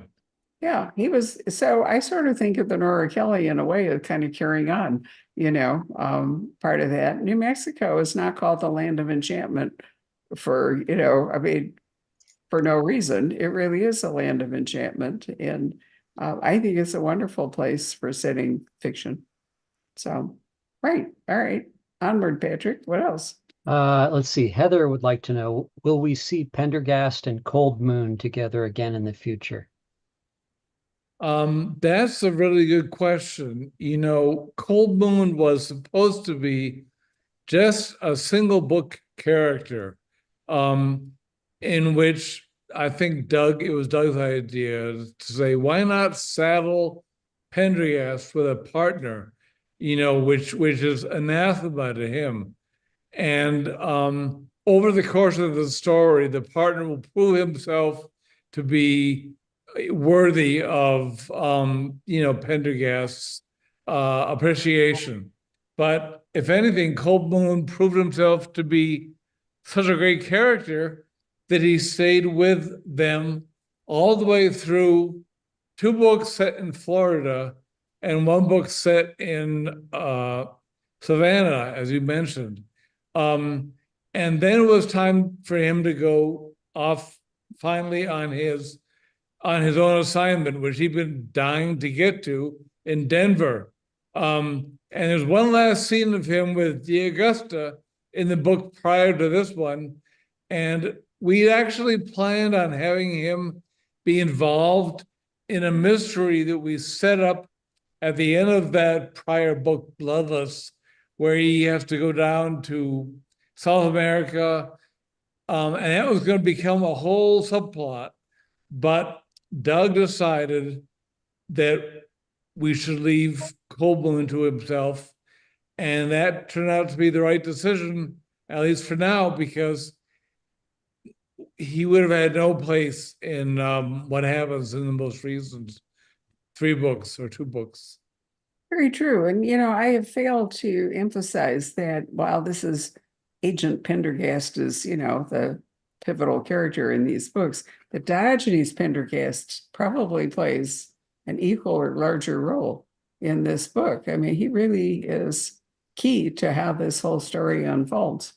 Yeah, he was. So I sort of think of the Nora Kelly in a way of kind of carrying on, part of that. New Mexico is not called the land of enchantment for, I mean, for no reason. It really is a land of enchantment. And I think it's a wonderful place for setting fiction. So, right. All right. Onward, Patrick. What else? Let's see. Heather would like to know, will we see Pendergast and Cold Moon together again in the future? That's a really good question. Cold Moon was supposed to be just a single book character, in which I think it was Doug's idea to say, why not saddle Pendergast with a partner, which is anathema to him. And over the course of the story, the partner will prove himself to be worthy of Pendergast's appreciation. But if anything, Cold Moon proved himself to be such a great character that he stayed with them all the way through 2 books set in Florida and 1 book set in Savannah, as you mentioned. And then it was time for him to go off finally on his own assignment, which he'd been dying to get to in Denver. And there's one last scene of him with Diogenes in the book prior to this one. And we actually planned on having him be involved in a mystery that we set up at the end of that prior book, Bloodless, where he has to go down to South America. And that was going to become a whole subplot. But Doug decided that we should leave Cold Moon to himself. And that turned out to be the right decision, at least for now, because he would have had no place in what happens in the most recent 3 books or 2 books. Very true. And, I have failed to emphasize that while this is Agent Pendergast is, the pivotal character in these books, that Diogenes Pendergast probably plays an equal or larger role in this book. I mean, he really is key to how this whole story unfolds.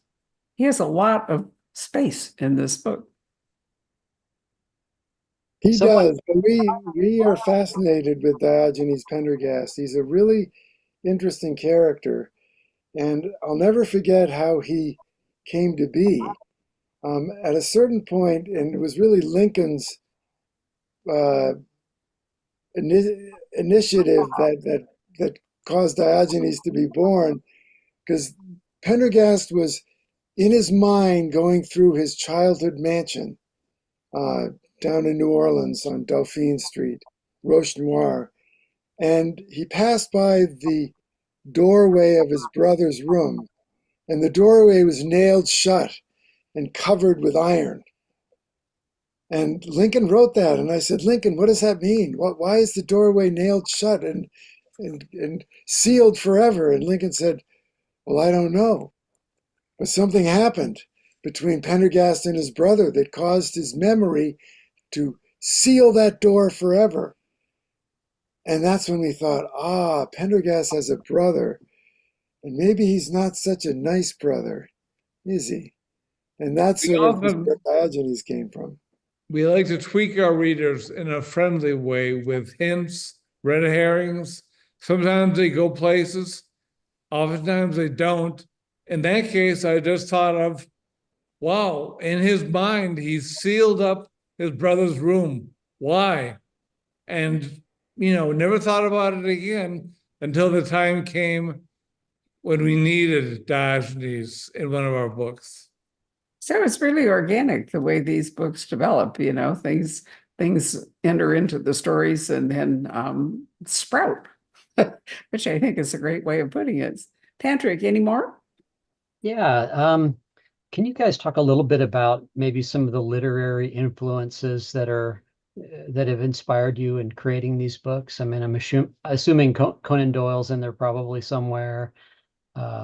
He has a lot of space in this book. He does, but we are fascinated with Diogenes Pendergast. He's a really interesting character, and I'll never forget how he came to be. At a certain point, and it was really Lincoln's initiative that caused Diogenes to be born, because Pendergast was in his mind going through his childhood mansion down in New Orleans on Dauphine Street, Roche Noir, and he passed by the doorway of his brother's room, and the doorway was nailed shut and covered with iron. And Lincoln wrote that, and I said, Lincoln, what does that mean? Why is the doorway nailed shut and sealed forever? And Lincoln said, well, I don't know. But something happened between Pendergast and his brother that caused his memory to seal that door forever. And that's when we thought, Pendergast has a brother, and maybe he's not such a nice brother, is he? And that's We sort of often where Diogenes came from. we like to tweak our readers in a friendly way with hints, red herrings. Sometimes they go places, oftentimes they don't. In that case, I just thought of, wow, in his mind, he sealed up his brother's room. Why? And, never thought about it again until the time came when we needed Diogenes in one of our books. So it's really organic the way these books develop, things enter into the stories and then sprout, which I think is a great way of putting it. Patrick, any more? Yeah. Can you guys talk a little bit about maybe some of the literary influences that have inspired you in creating these books? I mean, I'm assuming Conan Doyle's in there probably somewhere,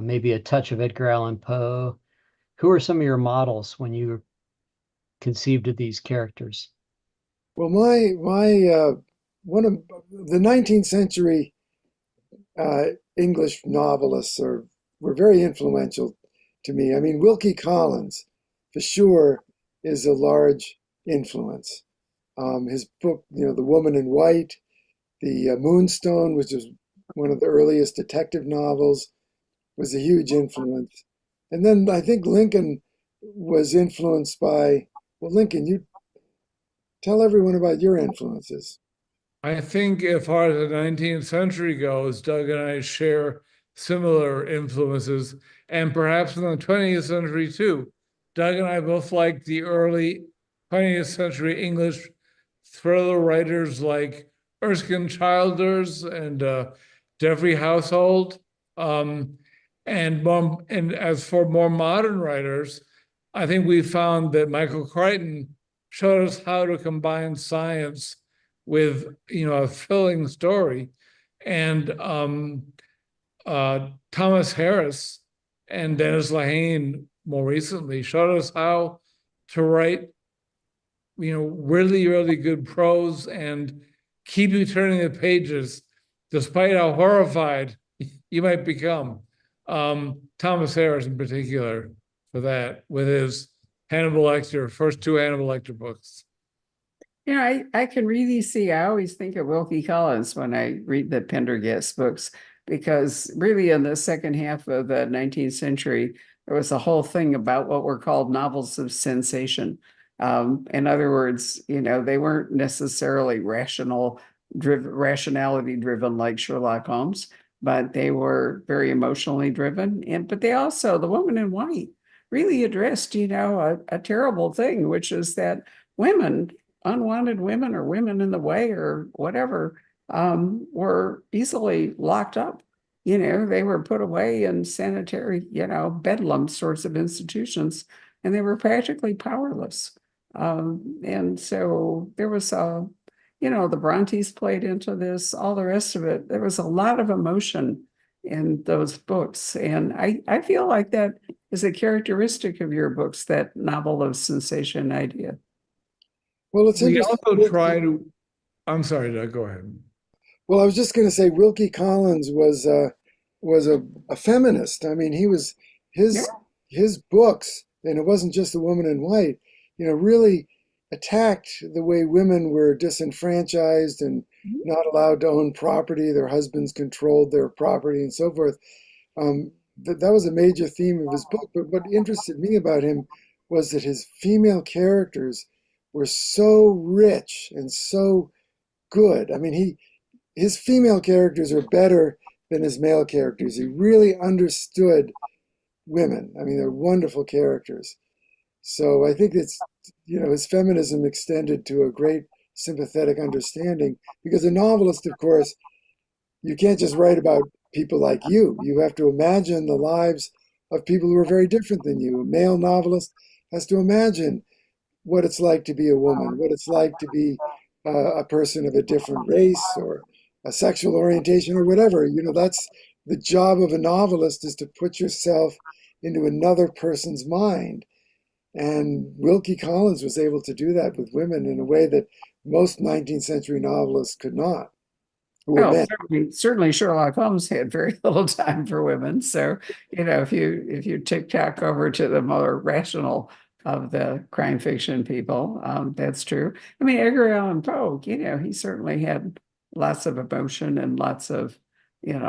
maybe a touch of Edgar Allan Poe. Who are some of your models when you conceived of these characters? Well, my one of the 19th century English novelists were very influential to me. I mean, Wilkie Collins, for sure, is a large influence. His book, The Woman in White, The Moonstone, which is one of the earliest detective novels, was a huge influence. And then I think Lincoln was influenced by, well, Lincoln, you tell everyone about your influences. I think as far as the 19th century goes, Doug and I share similar influences, and perhaps in the 20th century too. Doug and I both like the early 20th century English thriller writers like Erskine Childers and Geoffrey Household. And as for more modern writers, I think we found that Michael Crichton showed us how to combine science with a thrilling story, and Thomas Harris and Dennis Lehane more recently showed us how to write really, really good prose and keep you turning the pages despite how horrified you might become. Thomas Harris in particular for that, with his Hannibal Lecter, first two Hannibal Lecter books. I can really see, I always think of Wilkie Collins when I read the Pendergast books, because really in the second half of the 19th century, there was a whole thing about what were called novels of sensation. In other words, they weren't necessarily rationality driven like Sherlock Holmes, but they were very emotionally driven. But they also, The Woman in White, really addressed, a terrible thing, which is that unwanted women or women in the way or whatever, were easily locked up. They were put away in sanitary, bedlam sorts of institutions, and they were practically powerless. And so there was the Brontes played into this, all the rest of it. There was a lot of emotion in those books. And I feel like that is a characteristic of your books, that novel of sensation idea. Well, it's We interesting. also try to, I'm sorry, Doug, go ahead. Well, I was just going to say Wilkie Collins was a feminist. I mean, his books, and it wasn't just The Woman in White, really attacked the way women were disenfranchised and not allowed to own property. Their husbands controlled their property and so forth. That was a major theme of his book. But what interested me about him was that his female characters were so rich and so good. I mean, his female characters are better than his male characters. He really understood women. I mean, they're wonderful characters. So I think it's, his feminism extended to a great sympathetic understanding, because a novelist, of course, you can't just write about people like you. You have to imagine the lives of people who are very different than you. A male novelist has to imagine what it's like to be a woman, what it's like to be a person of a different race or a sexual orientation or whatever. That's the job of a novelist, is to put yourself into another person's mind. And Wilkie Collins was able to do that with women in a way that most 19th century novelists could not, who were Well, men. certainly Sherlock Holmes had very little time for women. So, if you TikTok over to the more rational of the crime fiction people, that's true. I mean, Edgar Allan Poe, he certainly had lots of emotion and lots of, if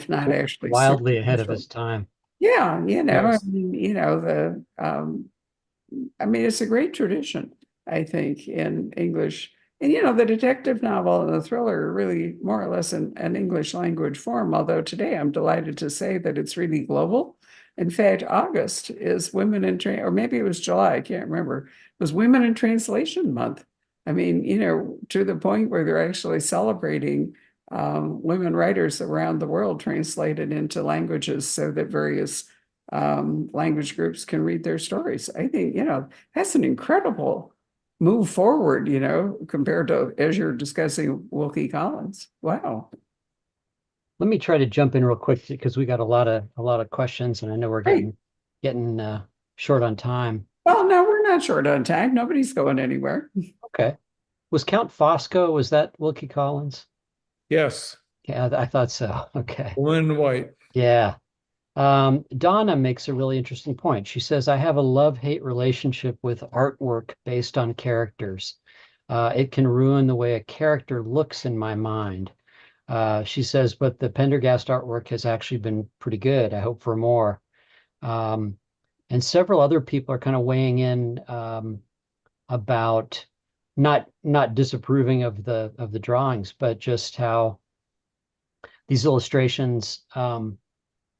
not actually Wildly ahead of supernatural. his time. Yeah, I Yes. mean, I mean, it's a great tradition, I think, in English. And, the detective novel and the thriller are really more or less an English language form, although today I'm delighted to say that it's really global. In fact, August is Women in or maybe it was July, I can't remember. It was Women in Translation Month. I mean, to the point where they're actually celebrating women writers around the world translated into languages so that various language groups can read their stories. I think, that's an incredible move forward, compared to, as you're discussing, Wilkie Collins. Wow. Let me try to jump in real quick because we got a lot of questions, and I know we're Great. getting short on time. Well, no, we're not short on time. Nobody's going anywhere. Okay. Was Count Fosco, was that Wilkie Collins? Yes. Yeah, I thought so. Okay. Woman in white. Yeah. Donna makes a really interesting point. She says, I have a love-hate relationship with artwork based on characters. It can ruin the way a character looks in my mind. She says, but the Pendergast artwork has actually been pretty good. I hope for more. Um, and several other people are kind of weighing in about not disapproving of the drawings, but just how these illustrations,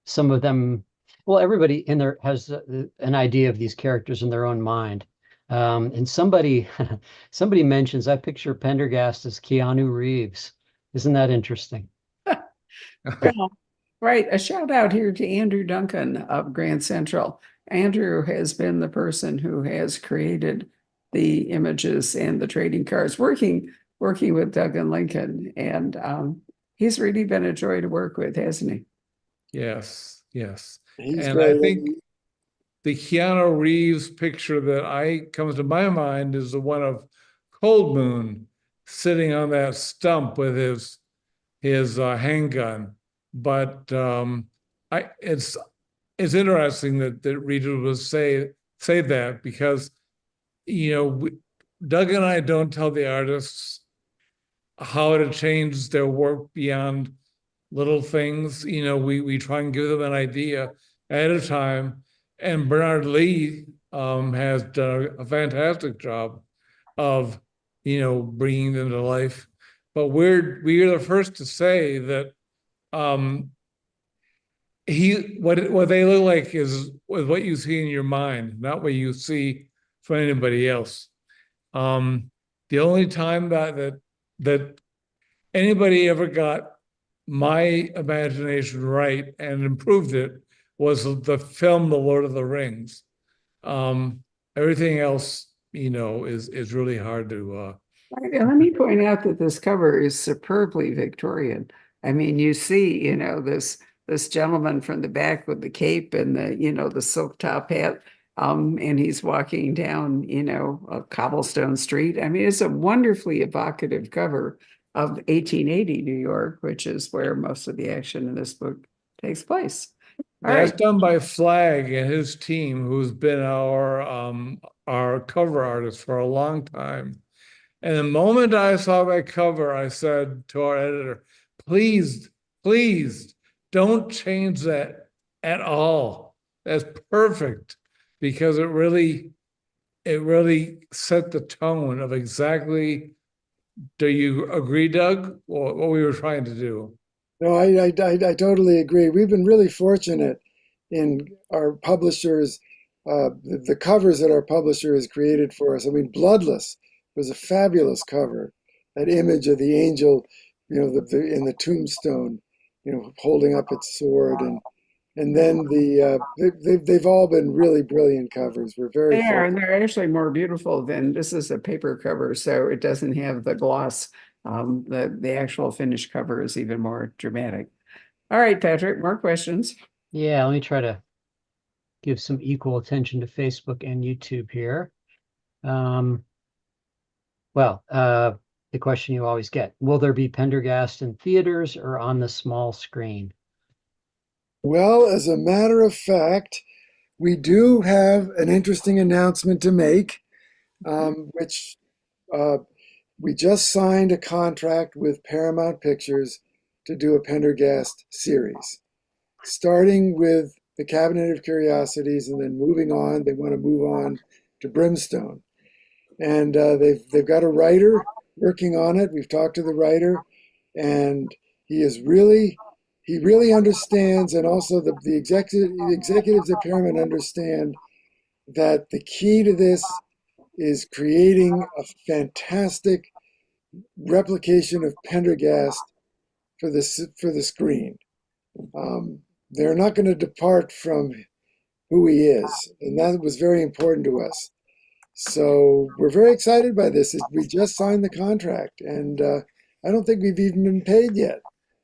some of them, well, everybody in there has an idea of these characters in their own mind. And somebody somebody mentions, I picture Pendergast as Keanu Reeves. Isn't that interesting? Well, right. A shout out here to Andrew Duncan of Grand Central. Andrew has been the person who has created the images and the trading cards, working with Doug and Lincoln. And he's really been a joy to work with, hasn't he? Yes, yes. He's And I great. think the Keanu Reeves picture that comes to my mind is the one of Cold Moon sitting on that stump with his handgun. But it's interesting that readers will say that, because Doug and I don't tell the artists how to change their work beyond little things. We try and give them an idea at a time. And Bernard Lee has done a fantastic job of, bringing them to life. But we are the first to say that what they look like is what you see in your mind, not what you see from anybody else. The only time that anybody ever got my imagination right and improved it was the film The Lord of the Rings. Everything else, is really hard to Let me point out that this cover is superbly Victorian. I mean, you see, this gentleman from the back with the cape and the silk top hat, and he's walking down, a cobblestone street. I mean, it's a wonderfully evocative cover of 1880 New York, which is where most of the action in this book takes place. All That's right. done by Flagg and his team, who's been our cover artist for a long time. And the moment I saw that cover, I said to our editor, please, please don't change that at all. That's perfect, because it really set the tone of exactly, do you agree, Doug, what we were trying to do? No, I totally agree. We've been really fortunate in our publishers, the covers that our publisher has created for us. I mean, Bloodless was a fabulous cover. That image of the angel, in the tombstone, holding up its sword, and then they've all been really brilliant covers. We're very They are, and fortunate. they're actually more beautiful than this is a paper cover, so it doesn't have the gloss. The actual finished cover is even more dramatic. All right, Patrick, more questions. Yeah, let me try to give some equal attention to Facebook and YouTube here. Um, well, the question you always get, will there be Pendergast in theaters or on the small screen? Well, as a matter of fact, we do have an interesting announcement to make, which uh, we just signed a contract with Paramount Pictures to do a Pendergast series, starting with the Cabinet of Curiosities and then moving on. They want to move on to Brimstone, and they've got a writer working on it. We've talked to the writer, and he really understands, and also the executives at Paramount understand that the key to this is creating a fantastic replication of Pendergast for the screen. They're not going to depart from who he is, and that was very important to us. So we're very excited by this. We just signed the contract, and I don't think we've even been paid yet,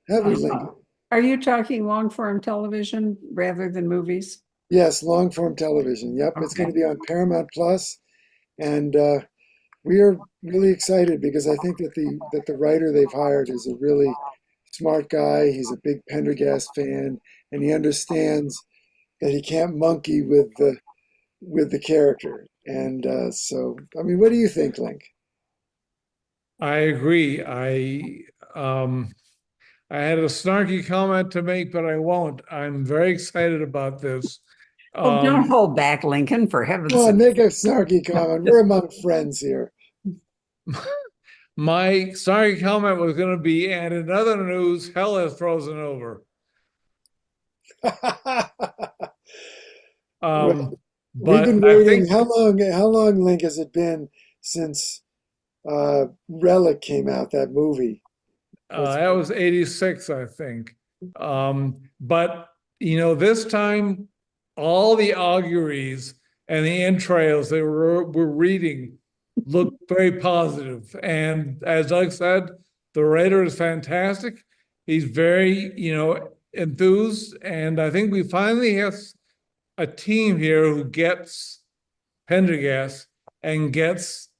have we, Lincoln? Are you talking long form television rather than movies? Yes, long form television. Yep, it's going Okay. to be on Paramount Plus, and we are really excited because I think that the writer they've hired is a really smart guy. He's a big Pendergast fan, and he understands that he can't monkey with the character. And so, I mean, what do you think, Link? I agree. I had a snarky comment to make, but I won't. I'm very excited about this. Oh, don't hold back, Lincoln, for Come heaven's on, sake. make a snarky comment. We're among friends here. My snarky comment was going to be, and in other news, hell has frozen over. Well, we've But been I waiting. think How long, Link, has it been since Relic came out, that movie? that was 86, I think. But this time, all the auguries and the entrails that we're reading look very positive. And as Doug said, the writer is fantastic. He's very, enthused. And I think we finally have a team here who gets Pendergast and gets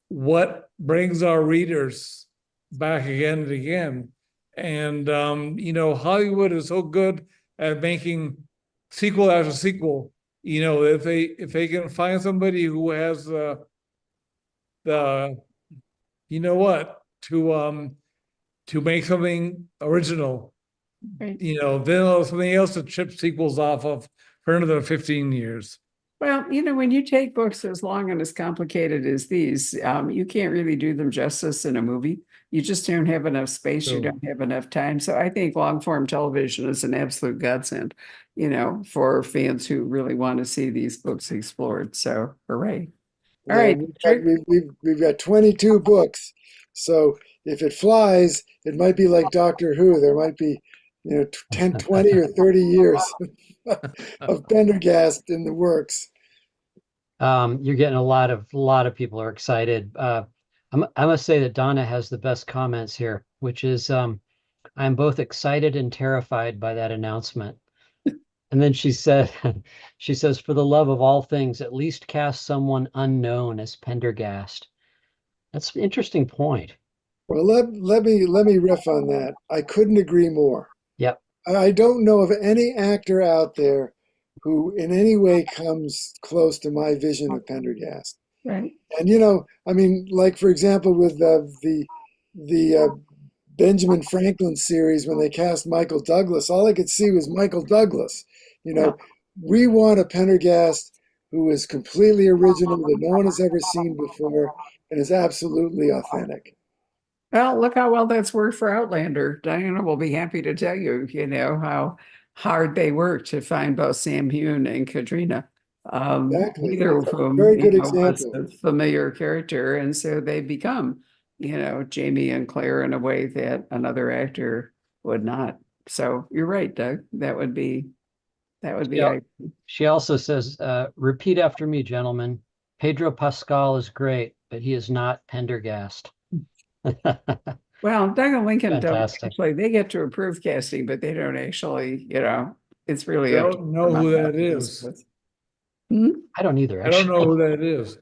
what brings our readers back again and again. And Hollywood is so good at making sequel after sequel. If they can find somebody who has the to make something original, Right. then they'll have something else to chip sequels off of for another 15 years. Well, when you take books as long and as complicated as these, you can't really do them justice in a movie. You just don't have enough space. You True. don't have enough time. So I think long form television is an absolute godsend, for fans who really want to see these books explored. So hooray. All Yeah, right, Patrick. we've got 22 books. So if it flies, it might be like Doctor Who. There might be, 10, 20, or 30 years of Pendergast in the works. You're getting a lot of people are excited. I must say that Donna has the best comments here, which is I'm both excited and terrified by that announcement. And then she said, she says, for the love of all things, at least cast someone unknown as Pendergast. That's an interesting point. Well, let me riff on that. I couldn't agree more. Yep. I don't know of any actor out there who in any way comes close to my vision of Pendergast. Right. And I mean, like for example, with the Benjamin Franklin series, when they cast Michael Douglas, all I could see was Michael Douglas. Yeah. We want a Pendergast who is completely original, that no one has ever seen before, and is absolutely authentic. Well, look how well that's worked for Outlander. Diana will be happy to tell you, how hard they worked to find both Sam Hewn and Katrina. Exactly. Neither of That's a whom, very good was example. a familiar character. And so they become, Jamie and Claire in a way that another actor would not. So you're right, Doug. Yeah. I She also says, repeat after me, gentlemen. Pedro Pascal is great, but he is not Pendergast. Well, Doug and Lincoln don't Fantastic. actually, they get to approve casting, but they don't actually, it's really I up to don't know them who on that how is. this. Hmm? I don't either, I don't know actually. who that is.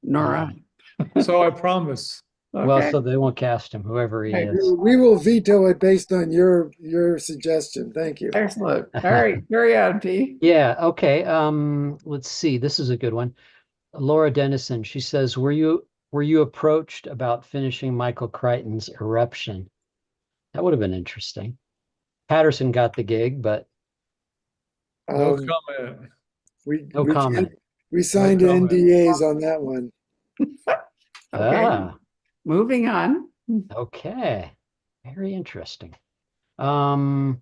Nor Uh, I. So I promise. Well, Okay. so they won't cast him, whoever he Right. is. We will veto it based on your suggestion. Thank you. Excellent. All right. Carry on, P. Yeah, okay. Let's see. This is a good one. Laura Dennison, she says, were you approached about finishing Michael Crichton's Eruption? That would have been interesting. Patterson got the gig, but No Um, comment. we no we comment. can't, we No signed comment. NDAs on that one. Okay. Ah, Moving on. okay. Very interesting. Um,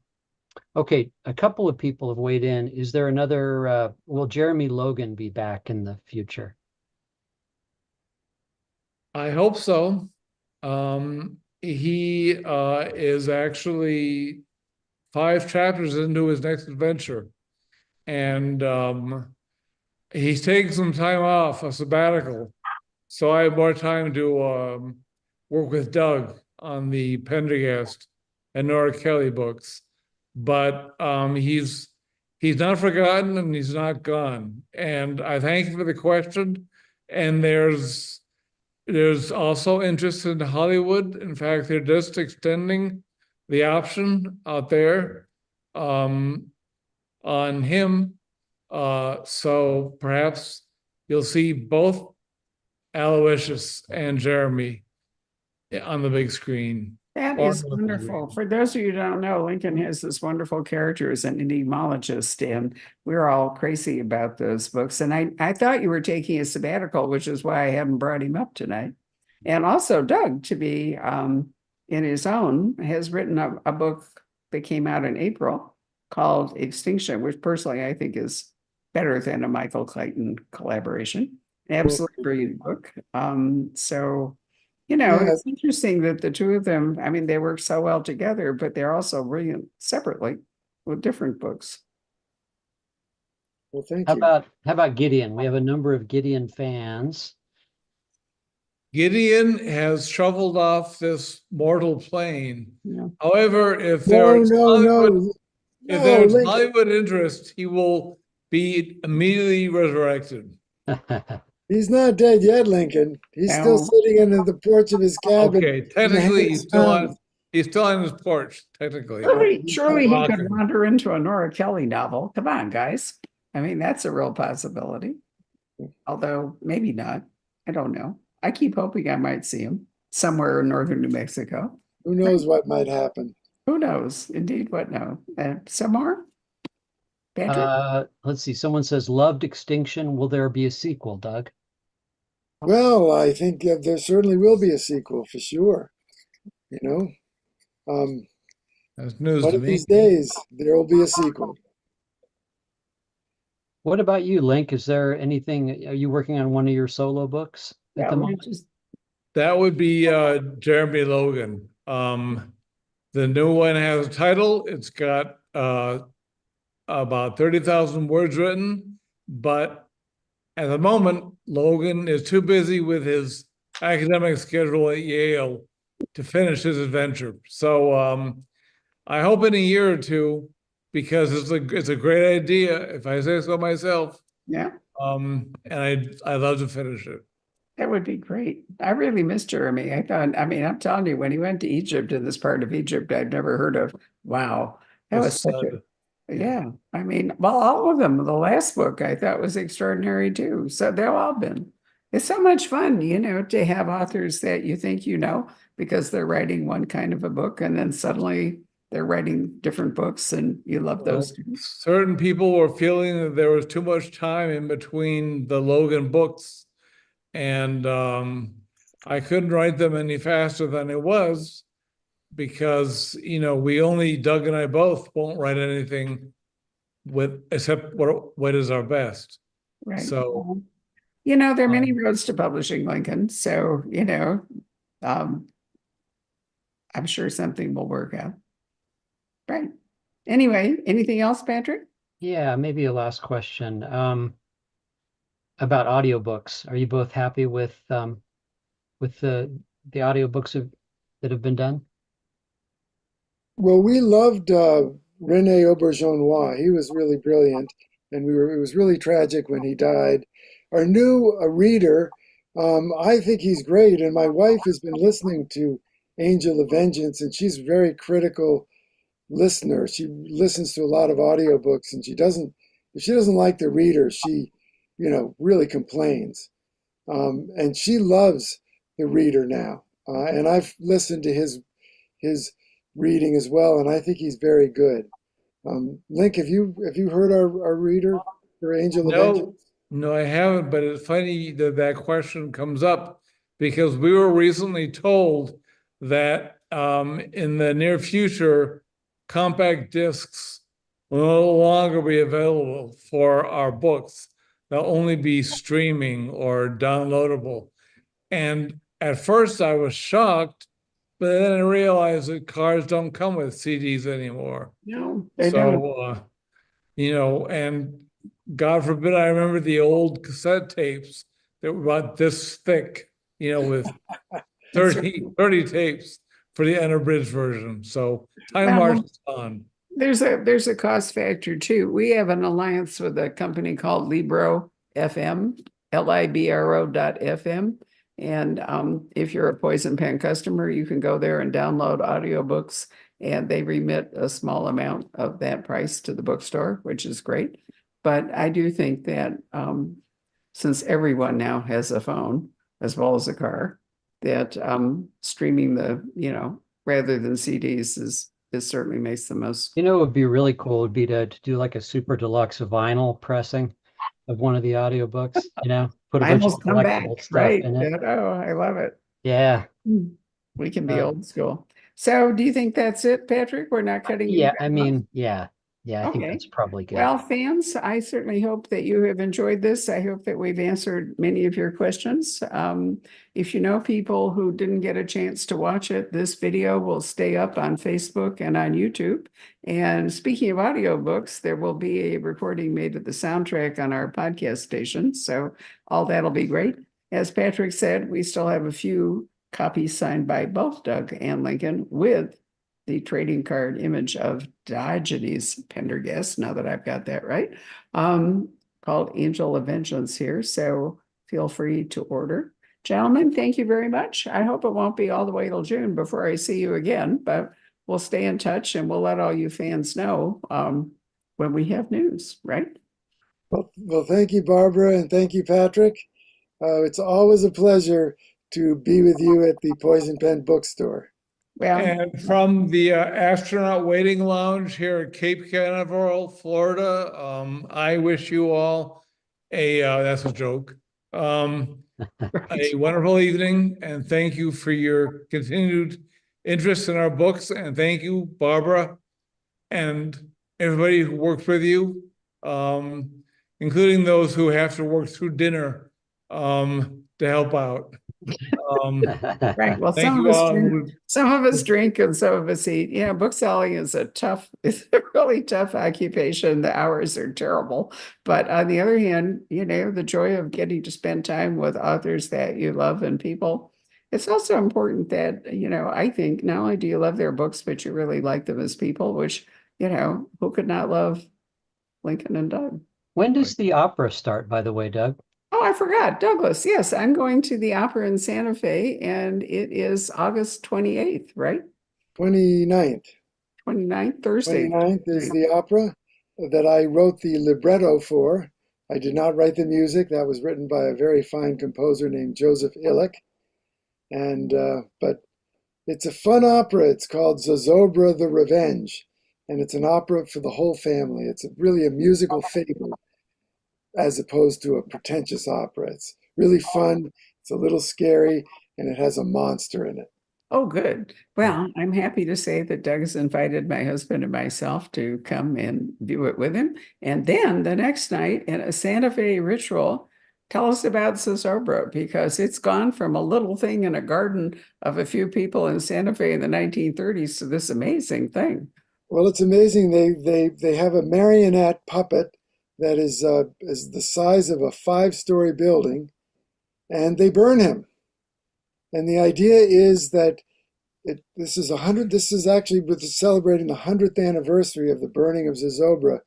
okay, a couple of people have weighed in. Is there another, will Jeremy Logan be back in the future? I hope so. He is actually 5 chapters into his next adventure. And he's taking some time off, a sabbatical. So I have more time to work with Doug on the Pendergast and Nora Kelly books. But he's not forgotten and he's not gone. And I thank you for the question. And there's also interest in Hollywood. In fact, they're just extending the option out there on him. So perhaps you'll see both Aloysius and Jeremy on the big screen. That Or is on the big wonderful. screen. For those of you who don't know, Lincoln has this wonderful character as an enigmologist, and we're all crazy about those books. And I thought you were taking a sabbatical, which is why I haven't brought him up tonight. And also, Doug, to be in his own, has written a book that came out in April called Extinction, which personally I think is better than a Michael Crichton collaboration. Absolutely brilliant book. Yeah, It's interesting that the two of them, I mean, they work so well together, but they're also brilliant separately with different books. well, thank How you. about Gideon? We have a number of Gideon fans. Gideon has shoveled off this mortal plane. Yeah. However, if No, there's no, no, if no, there's Lincoln. Hollywood interest, he will be immediately resurrected. He's not dead yet, Lincoln. He's still Now, sitting in the porch of his cabin Okay, in the technically Hamptons Mountains. he's still on his porch, technically. surely he could Rocking. wander into a Nora Kelly novel. Come on, guys. I mean, that's a real possibility. Although maybe not. I don't know. I keep hoping I might see him somewhere in northern New Mexico. Who knows what might happen? Who knows? Indeed, what no? Some more? Patrick? Let's see. Someone says, loved Extinction. Will there be a sequel, Doug? Well, I think there certainly will be a sequel for sure. You know, That's news one to of me. these days there will be a sequel. What about you, Link? Is there anything, are you working on one of your solo books at Yeah, the we moment? just That would be Jeremy Logan. The new one has a title. It's got about 30,000 words written, but at the moment, Logan is too busy with his academic schedule at Yale to finish his adventure. So I hope in a year or two, because it's a great idea, if I say so myself. yeah. And I'd love to finish it. That would be great. I really miss Jeremy. I mean, I'm telling you, when he went to Egypt, in this part of Egypt I'd never heard of. Wow. That was such a, yeah. I mean, well, all of them. The last book I thought was extraordinary too. So they've all been. It's so much fun, to have authors that you think because they're writing one kind of a book and then suddenly they're writing different books and you love those too. Certain people were feeling that there was too much time in between the Logan books. And I couldn't write them any faster than it was because, we only, Doug and I both won't write anything except what is our best. Right. So, There are many roads to publishing, Lincoln. So, um, I'm sure something will work out. Right. Anyway, anything else, Patrick? Yeah, maybe a last question. About audiobooks. Are you both happy with the audiobooks that have been done? Well, we loved Rene Auberjonois. He was really brilliant, and it was really tragic when he died. Our new reader, I think he's great, and my wife has been listening to Angel of Vengeance, and she's a very critical listener. She listens to a lot of audiobooks, and if she doesn't like the reader, she, really complains. And she loves the reader now. And I've listened to his reading as well, and I think he's very good. Link, have you heard our reader, your Angel of Vengeance? No, I haven't, but it's funny that that question comes up because we were recently told that in the near future, compact discs will no longer be available for our books. They'll only be streaming or downloadable. And at first I was shocked, but then I realized that cars don't come with CDs anymore. No, they don't. So, and God forbid, I remember the old cassette tapes that were about this thick, with 30 tapes for the unabridged version. So time marches on. There's a cost factor too. We have an alliance with a company called Libro FM, Libro.fm. And if you're a Poison Pen customer, you can go there and download audiobooks, and they remit a small amount of that price to the bookstore, which is great. But I do think that since everyone now has a phone as well as a car, that streaming rather than CDs is certainly makes the most. What would be really cool would be to do like a super deluxe vinyl pressing of one of the audiobooks, put a bunch of collectible stuff right? in it. Oh, I love it. Yeah. We can be old school. So do you think that's it, Patrick? We're not cutting you Yeah, back I off? mean, yeah. I think Okay. that's probably good. Well, fans, I certainly hope that you have enjoyed this. I hope that we've answered many of your questions. If you know people who didn't get a chance to watch it, this video will stay up on Facebook and on YouTube. And speaking of audiobooks, there will be a recording made of the soundtrack on our podcast station. So all that'll be great. As Patrick said, we still have a few copies signed by both Doug and Lincoln with the trading card image of Diogenes Pendergast, now that I've got that right, called Angel of Vengeance here. So feel free to order. Gentlemen, thank you very much. I hope it won't be all the way till June before I see you again, but we'll stay in touch and we'll let all you fans know when we have news, right? Well, thank you, Barbara, and thank you, Patrick. It's always a pleasure to be with you at the Poison Pen bookstore. Well, and from the astronaut waiting lounge here at Cape Canaveral, Florida, I wish you all that's a joke, a wonderful evening, and thank you for your continued interest in our books, and thank you, Barbara, and everybody who works with you, including those who have to work through dinner to help out. Right. Well, Thank some you of all. us drink and some of us eat. Book selling is it's a really tough occupation. The hours are terrible. But on the other hand, the joy of getting to spend time with authors that you love and people. It's also important that, I think not only do you love their books, but you really like them as people, which, who could not love Lincoln and Doug? When does the opera start, by the way, Doug? Oh, I forgot. Douglas. Yes, I'm going to the opera in Santa Fe, and it is August 28th, right? 29th. 29th, Thursday. 29th is the opera that I wrote the libretto for. I did not write the music. That was written by a very fine composer named Joseph Illick. And but it's a fun opera. It's called Zozobra the Revenge, and it's an opera for the whole family. It's really a musical fable as opposed to a pretentious opera. It's really fun. It's a little scary, and it has a monster in it. Oh, good. Well, I'm happy to say that Doug has invited my husband and myself to come and view it with him. And then the next night in a Santa Fe ritual, tell us about Zozobra, because it's gone from a little thing in a garden of a few people in Santa Fe in the 1930s to this amazing thing. Well, it's amazing. They have a marionette puppet that is the size of a 5-story building, and they burn him. And the idea is that this is actually celebrating the 100th anniversary of the burning of Zozobra.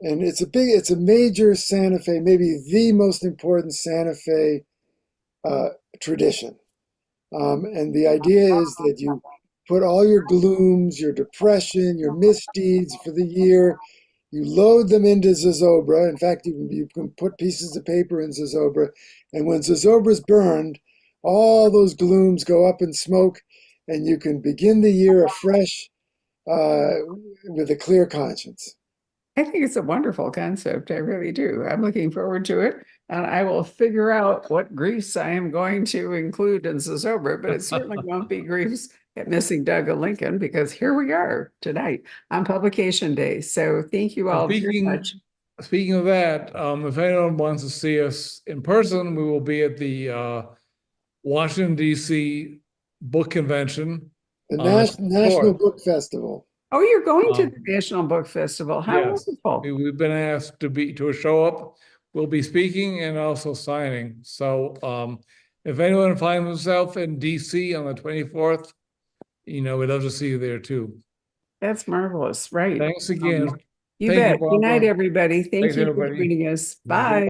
And it's a major Santa Fe, maybe the most important Santa Fe tradition. And the idea is that you put all your glooms, your depression, your misdeeds for the year, you load them into Zozobra. In fact, you can put pieces of paper in Zozobra. And when Zozobra is burned, all those glooms go up in smoke, and you can begin the year afresh with a clear conscience. I think it's a wonderful concept. I really do. I'm looking forward to it. And I will figure out what griefs I am going to include in Zozobra, but it certainly won't be griefs at missing Doug and Lincoln, because here we are tonight on publication day. So thank you all very much. Speaking of that, if anyone wants to see us in person, we will be at the Washington, D.C. book convention. The National Book Festival. Oh, you're going to the National Book Festival. How yes, wonderful. we've been asked to show up. We'll be speaking and also signing. So if anyone finds himself in DC on the 24th, we'd love to see you there too. That's marvelous. Right. Thanks again. You bet. Good night, everybody. Thank you for joining us. Bye.